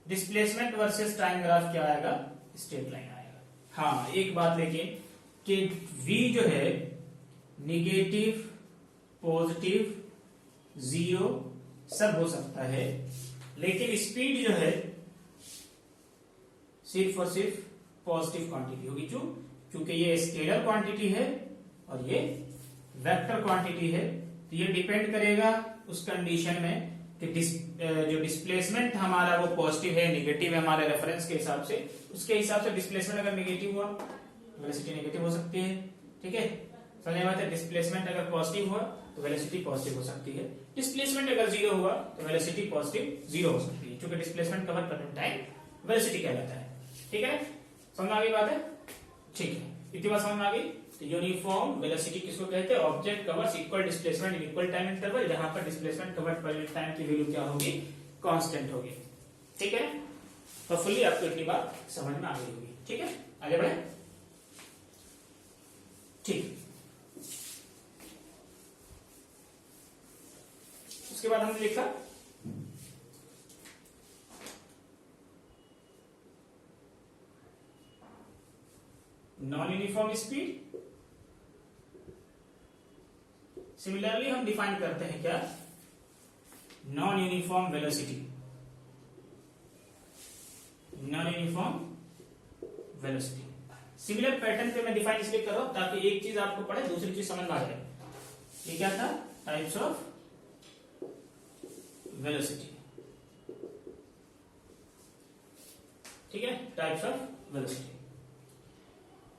डिस्प्लेसमेंट वर्सेस टाइम ग्राफ क्या आएगा, स्ट्रेट लाइन आएगा। हाँ, एक बात लेकिन कि v जो है निगेटिव, पॉजिटिव, जीरो सब हो सकता है, लेकिन स्पीड जो है सिर्फ और सिर्फ पॉजिटिव क्वांटिटी होगी। क्योंकि ये स्केलर क्वांटिटी है और ये वेक्टर क्वांटिटी है, तो ये डिपेंड करेगा उस कंडीशन में कि जो डिस्प्लेसमेंट हमारा वो पॉजिटिव है, नेगेटिव है हमारे रेफरेंस के हिसाब से, उसके हिसाब से डिस्प्लेसमेंट अगर नेगेटिव हुआ, वेलोसिटी नेगेटिव हो सकती है। ठीक है, समझ में बात है। डिस्प्लेसमेंट अगर पॉजिटिव हुआ तो वेलोसिटी पॉजिटिव हो सकती है, डिस्प्लेसमेंट अगर जीरो हुआ तो वेलोसिटी पॉजिटिव जीरो हो सकती है, क्योंकि डिस्प्लेसमेंट कवर करने टाइम वेलोसिटी कहलाता है। ठीक है, समझ में आ गई बात है। ठीक है, इतनी बात समझ में आ गई। तो यूनिफॉर्म वेलोसिटी किसको कहते हैं, object covers equal displacement in equal time interval, जहां पर displacement covered per unit time की वैल्यू क्या होगी, कांस्टेंट होगी। ठीक है, तो फुल्ली आपको इतनी बात समझ में आ गई होगी। ठीक है, आगे बढ़े। ठीक, उसके बाद हमने लिखा नॉन यूनिफॉर्म स्पीड। सिमिलरली हम डिफाइन करते हैं क्या, non uniform velocity. Non uniform velocity similar pattern पे मैं डिफाइन इसलिए कर रहा हूं ताकि एक चीज आपको पढ़े, दूसरी चीज समझ में आ जाए। ये क्या था, टाइप्स ऑफ वेलोसिटी। ठीक है, टाइप्स ऑफ वेलोसिटी।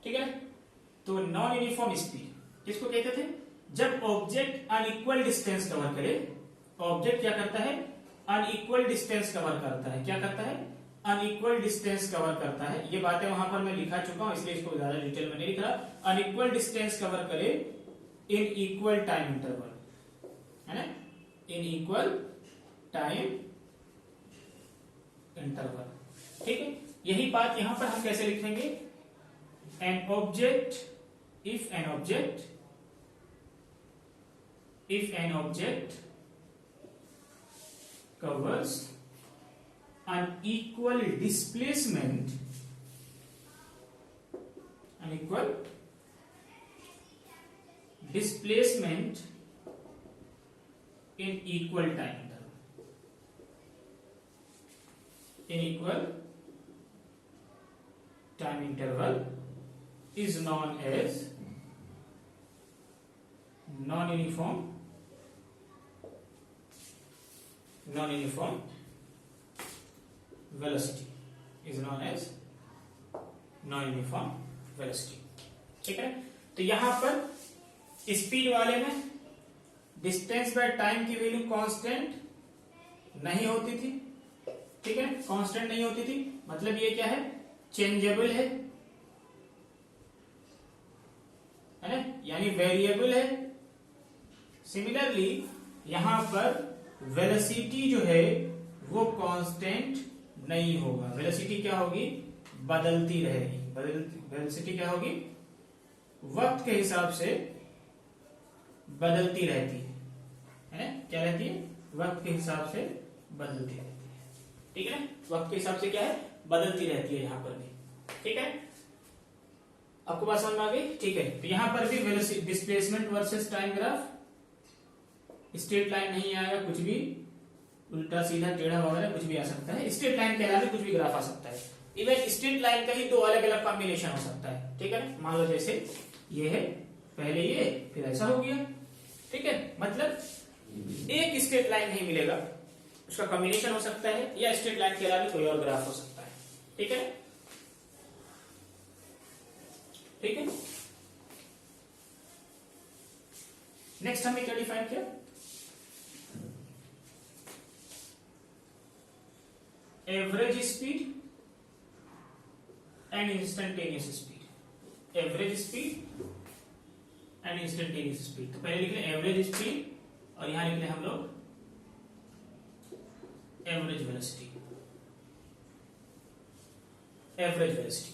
ठीक है, तो नॉन यूनिफॉर्म स्पीड किसको कहते थे, जब ऑब्जेक्ट अनइक्वल डिस्टेंस कवर करे। ऑब्जेक्ट क्या करता है, अनइक्वल डिस्टेंस कवर करता है। क्या करता है, अनइक्वल डिस्टेंस कवर करता है। ये बातें वहां पर मैं लिखा चुका हूं, इसलिए इसको ज्यादा डिटेल में नहीं लिख रहा। अनइक्वल डिस्टेंस कवर करे इन इक्वल टाइम इंटरवल, है ना, इन इक्वल टाइम इंटरवल। ठीक है, यही बात यहां पर हम कैसे लिखेंगे, an object, if an object covers unequal displacement in equal time interval, in equal time interval is known as non-uniform velocity, is known as non-uniform velocity। ठीक है, तो यहां पर स्पीड वाले में डिस्टेंस बाय टाइम की वैल्यू कांस्टेंट नहीं होती थी। ठीक है, कांस्टेंट नहीं होती थी, मतलब ये क्या है, चेंजेबल है ना, यानी वेरिएबल है। सिमिलरली यहां पर वेलोसिटी जो है वो कांस्टेंट नहीं होगा, वेलोसिटी क्या होगी, बदलती रहेगी। वेलोसिटी क्या होगी, वक्त के हिसाब से बदलती रहती है ना, क्या रहती है, वक्त के हिसाब से बदलती रहती है। ठीक है, वक्त के हिसाब से क्या है, बदलती रहती है यहां पर भी। ठीक है, आपको बात समझ में आ गई? ठीक है, तो यहां पर भी displacement versus time graph, straight line नहीं आएगा, कुछ भी उल्टा सीधा टेढ़ा वगैरह कुछ भी आ सकता है। स्ट्रेट लाइन के अलावा कुछ भी ग्राफ आ सकता है। इवन स्ट्रेट लाइन का ही दो अलग अलग कॉम्बिनेशन हो सकता है, ठीक है ना। मान लो जैसे ये है, पहले ये फिर ऐसा हो गया, ठीक है। मतलब एक स्ट्रेट लाइन नहीं मिलेगा, उसका कॉम्बिनेशन हो सकता है, या स्ट्रेट लाइन के अलावा कोई और ग्राफ हो सकता है, ठीक है। ठीक है, नेक्स्ट हमने क्या डिफाइन किया? Average speed and instantaneous speed. Average speed and instantaneous speed. तो पहले लिख लें एवरेज स्पीड और यहां लिख लें हम लोग एवरेज वेलोसिटी। एवरेज वेलोसिटी,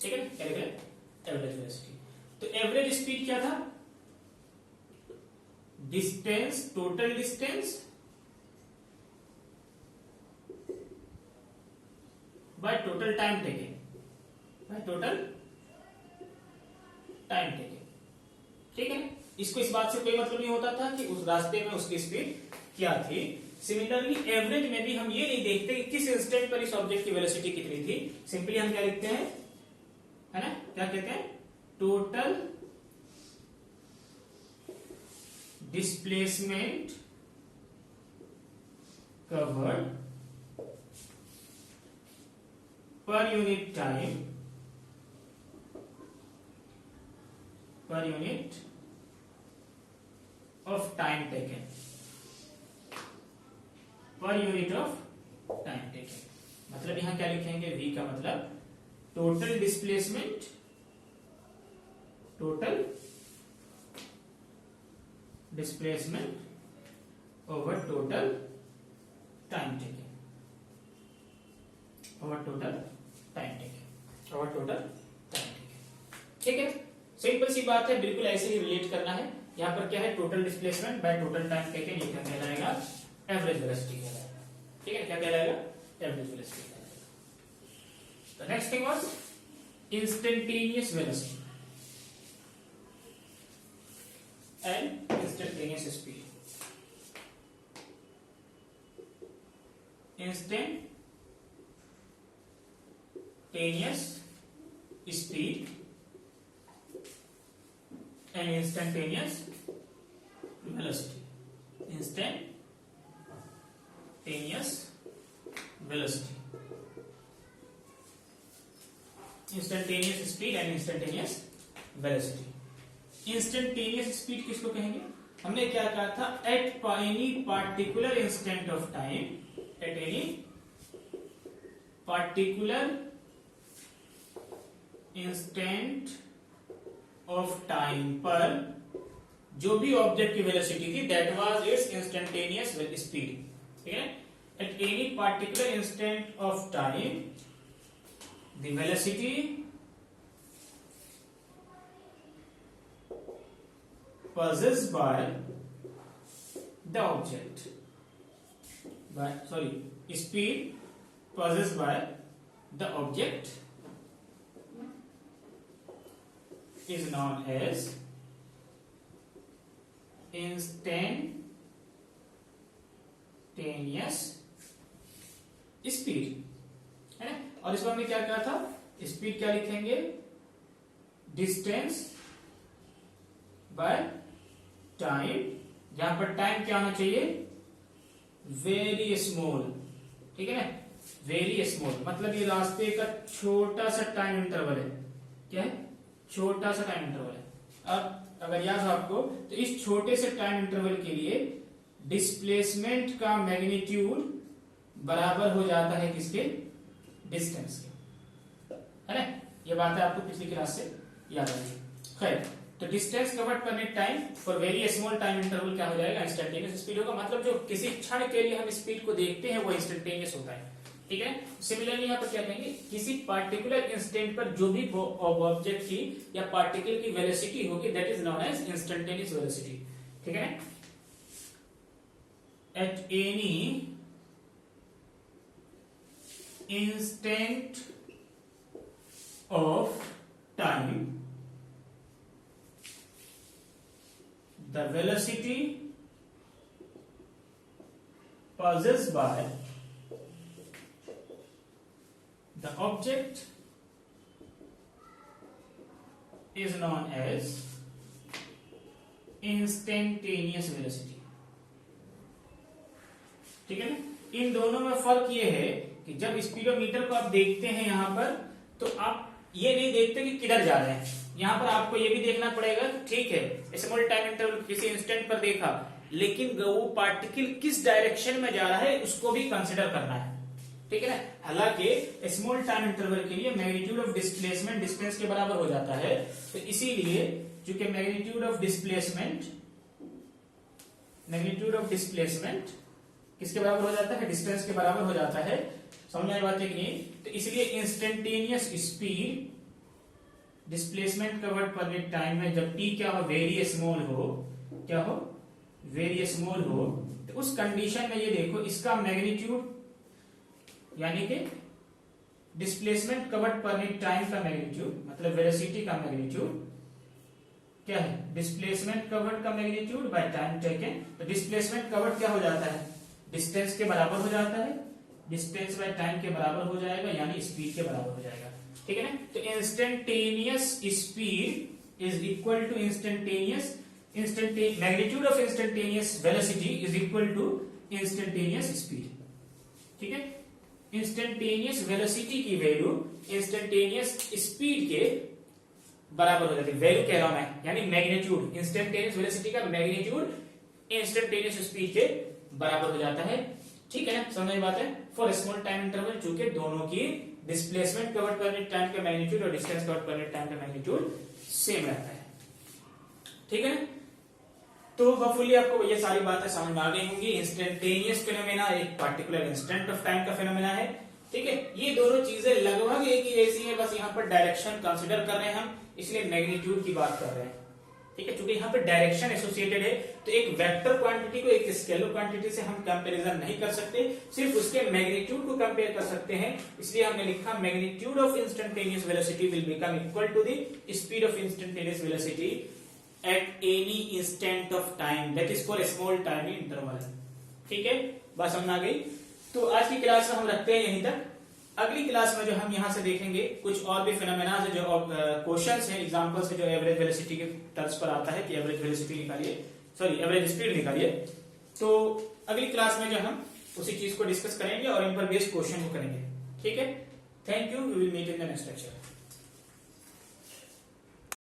ठीक है, क्या लिख लें? Average velocity. तो एवरेज स्पीड क्या था? Distance, total distance by total time taken, bye total time taken, ठीक है। इसको इस बात से कोई मतलब नहीं होता था कि उस रास्ते में उसकी स्पीड क्या थी। सिमिलरली एवरेज में भी हम ये नहीं देखते कि किस इंस्टेंट पर इस ऑब्जेक्ट की वेलोसिटी कितनी थी। सिंपली हम क्या लिखते हैं, है ना, क्या कहते हैं? Total displacement covered per unit time, per unit of time taken, per unit of time taken. मतलब यहां क्या लिखेंगे? v का मतलब total displacement, total displacement over total time taken, over total time taken, over total time taken, ठीक है। Simple सी बात है, बिल्कुल ऐसे ही रिलेट करना है। यहां पर क्या है? Total displacement bye total time taken. ये क्या कहलाएगा? एवरेज वेलोसिटी कहलाएगा, ठीक है। क्या कहलाएगा? एवरेज वेलोसिटी कहलाएगा। The next thing was instantaneous velocity and instantaneous speed. Instantaneous speed and instantaneous velocity. Instantaneous velocity, instantaneous speed and instantaneous velocity. Instantaneous speed किसको कहेंगे? हमने क्या कहा था? At any particular instant of time, at any particular instant of time पर जो भी object की वेलोसिटी थी, that was it's instantaneous speed, ठीक है। At any particular instant of time the velocity possessed by the object, speed possessed by the object is known as instantaneous speed, है ना। और इस बार में क्या कहा था? स्पीड क्या लिखेंगे? डिस्टेंस बाय टाइम, जहां पर टाइम क्या होना चाहिए? वेरी स्मॉल, ठीक है ना, वेरी स्मॉल। मतलब ये रास्ते का छोटा सा टाइम इंटरवल है। क्या है? छोटा सा टाइम इंटरवल है। अब अगर याद हो आपको, तो इस छोटे से टाइम इंटरवल के लिए डिस्प्लेसमेंट का मैग्नीट्यूड बराबर हो जाता है किसके? डिस्टेंस के, है ना। ये बात है आपको पिछली क्लास से याद आएगी। खैर, तो डिस्टेंस कवर्ड पर net time for very small time interval क्या हो जाएगा? इंस्टेंटेनियस स्पीड होगा। मतलब जो किसी क्षण के लिए हम स्पीड को देखते हैं वो इंस्टेंटेनियस होता है, ठीक है। सिमिलरली यहाँ पर क्या कहेंगे? किसी पार्टिकुलर इंस्टेंट पर जो भी ऑब्जेक्ट की या पार्टिकल की वेलोसिटी होगी, that is known as instantaneous velocity, ठीक है ना। At any instant of time the velocity possessed by the object is known as instantaneous velocity। ठीक है ना, इन दोनों में फर्क ये है कि जब स्पीडोमीटर को आप देखते हैं यहां पर, तो आप ये नहीं देखते कि किधर जा रहे हैं। यहां पर आपको ये भी देखना पड़ेगा कि ठीक है स्मॉल टाइम इंटरवल किसी इंस्टेंट पर देखा, लेकिन वो पार्टिकल किस डायरेक्शन में जा रहा है उसको भी कंसिडर करना है। ठीक है ना, हालांकि स्मॉल टाइम इंटरवल के लिए मैग्नीट्यूड ऑफ डिस्प्लेसमेंट डिस्टेंस के बराबर हो जाता है, तो इसीलिए चूंकि मैग्नीट्यूड ऑफ डिस्प्लेसमेंट किसके बराबर हो जाता है, डिस्टेंस के बराबर हो जाता है। समझ में आई बात है कि नहीं? तो इसलिए instantaneous speed displacement covered per unit time में जब टी क्या हो, वेरी स्मॉल हो, क्या हो, वेरी स्मॉल हो, तो उस कंडीशन में ये देखो इसका मैग्नीट्यूड यानी कि displacement covered per unit time का मैग्नीट्यूड मतलब वेलोसिटी का मैग्नीट्यूड क्या है, डिस्प्लेसमेंट कवर्ड का मैग्नीट्यूड बाय टाइम टेकन। तो डिस्प्लेसमेंट कवर्ड क्या हो जाता है, डिस्टेंस के बराबर हो जाता है, डिस्टेंस बाय टाइम के बराबर हो जाएगा, यानी स्पीड के बराबर हो जाएगा। ठीक है ना, तो instantaneous speed is equal to magnitude of instantaneous velocity is equal to instantaneous speed. ठीक है, इंस्टेंटेनियस वेलोसिटी की वैल्यू इंस्टेंटेनियस स्पीड के बराबर हो जाती है। वैल्यू कह रहा हूं मैं, यानी मैग्नीट्यूड, इंस्टेंटेनियस वेलोसिटी का मैग्नीट्यूड इंस्टेंटेनियस स्पीड के बराबर हो जाता है। ठीक है ना, समझ में बात है। फॉर स्मॉल टाइम इंटरवल चूंकि दोनों की displacement covered per unit time का मैग्नीट्यूड और distance covered per unit time का मैग्नीट्यूड सेम रहता है। ठीक है ना, तो होपफुली आपको ये सारी बातें समझ में आ गई होंगी। इंस्टेंटेनियस फिनोमेना एक पार्टिकुलर इंस्टेंट ऑफ टाइम का फिनोमेना है। ठीक है, ये दोनों चीजें लगभग एक ही जैसी है, बस यहाँ पर डायरेक्शन कंसिडर कर रहे हैं हम, इसलिए मैग्नीट्यूड की बात कर रहे हैं। ठीक है, क्योंकि यहाँ पे डायरेक्शन एसोसिएटेड है, तो एक वेक्टर क्वांटिटी को एक स्केलर क्वांटिटी से हम कंपैरिजन नहीं कर सकते, सिर्फ उसके मैग्नीट्यूड को कंपेयर कर सकते हैं। इसलिए हमने लिखा magnitude of instantaneous velocity will become equal to the speed of instantaneous velocity at any instant of time, that is for small time interval. ठीक है, बात समझ आ गई। तो आज की क्लास में हम रखते हैं यहीं तक। अगली क्लास में जो हम यहां से देखेंगे कुछ और भी फिनोमेना है, जो क्वेश्चंस हैं, एग्जांपल्स है, जो एवरेज वेलोसिटी के टर्म्स पर आता है कि एवरेज वेलोसिटी निकालिए, सॉरी एवरेज स्पीड निकालिए। तो अगली क्लास में जो हम उसी चीज को डिस्कस करेंगे और इन पर बेस्ड क्वेश्चन को करेंगे। ठीक है, thank you, we will meet in the next lecture.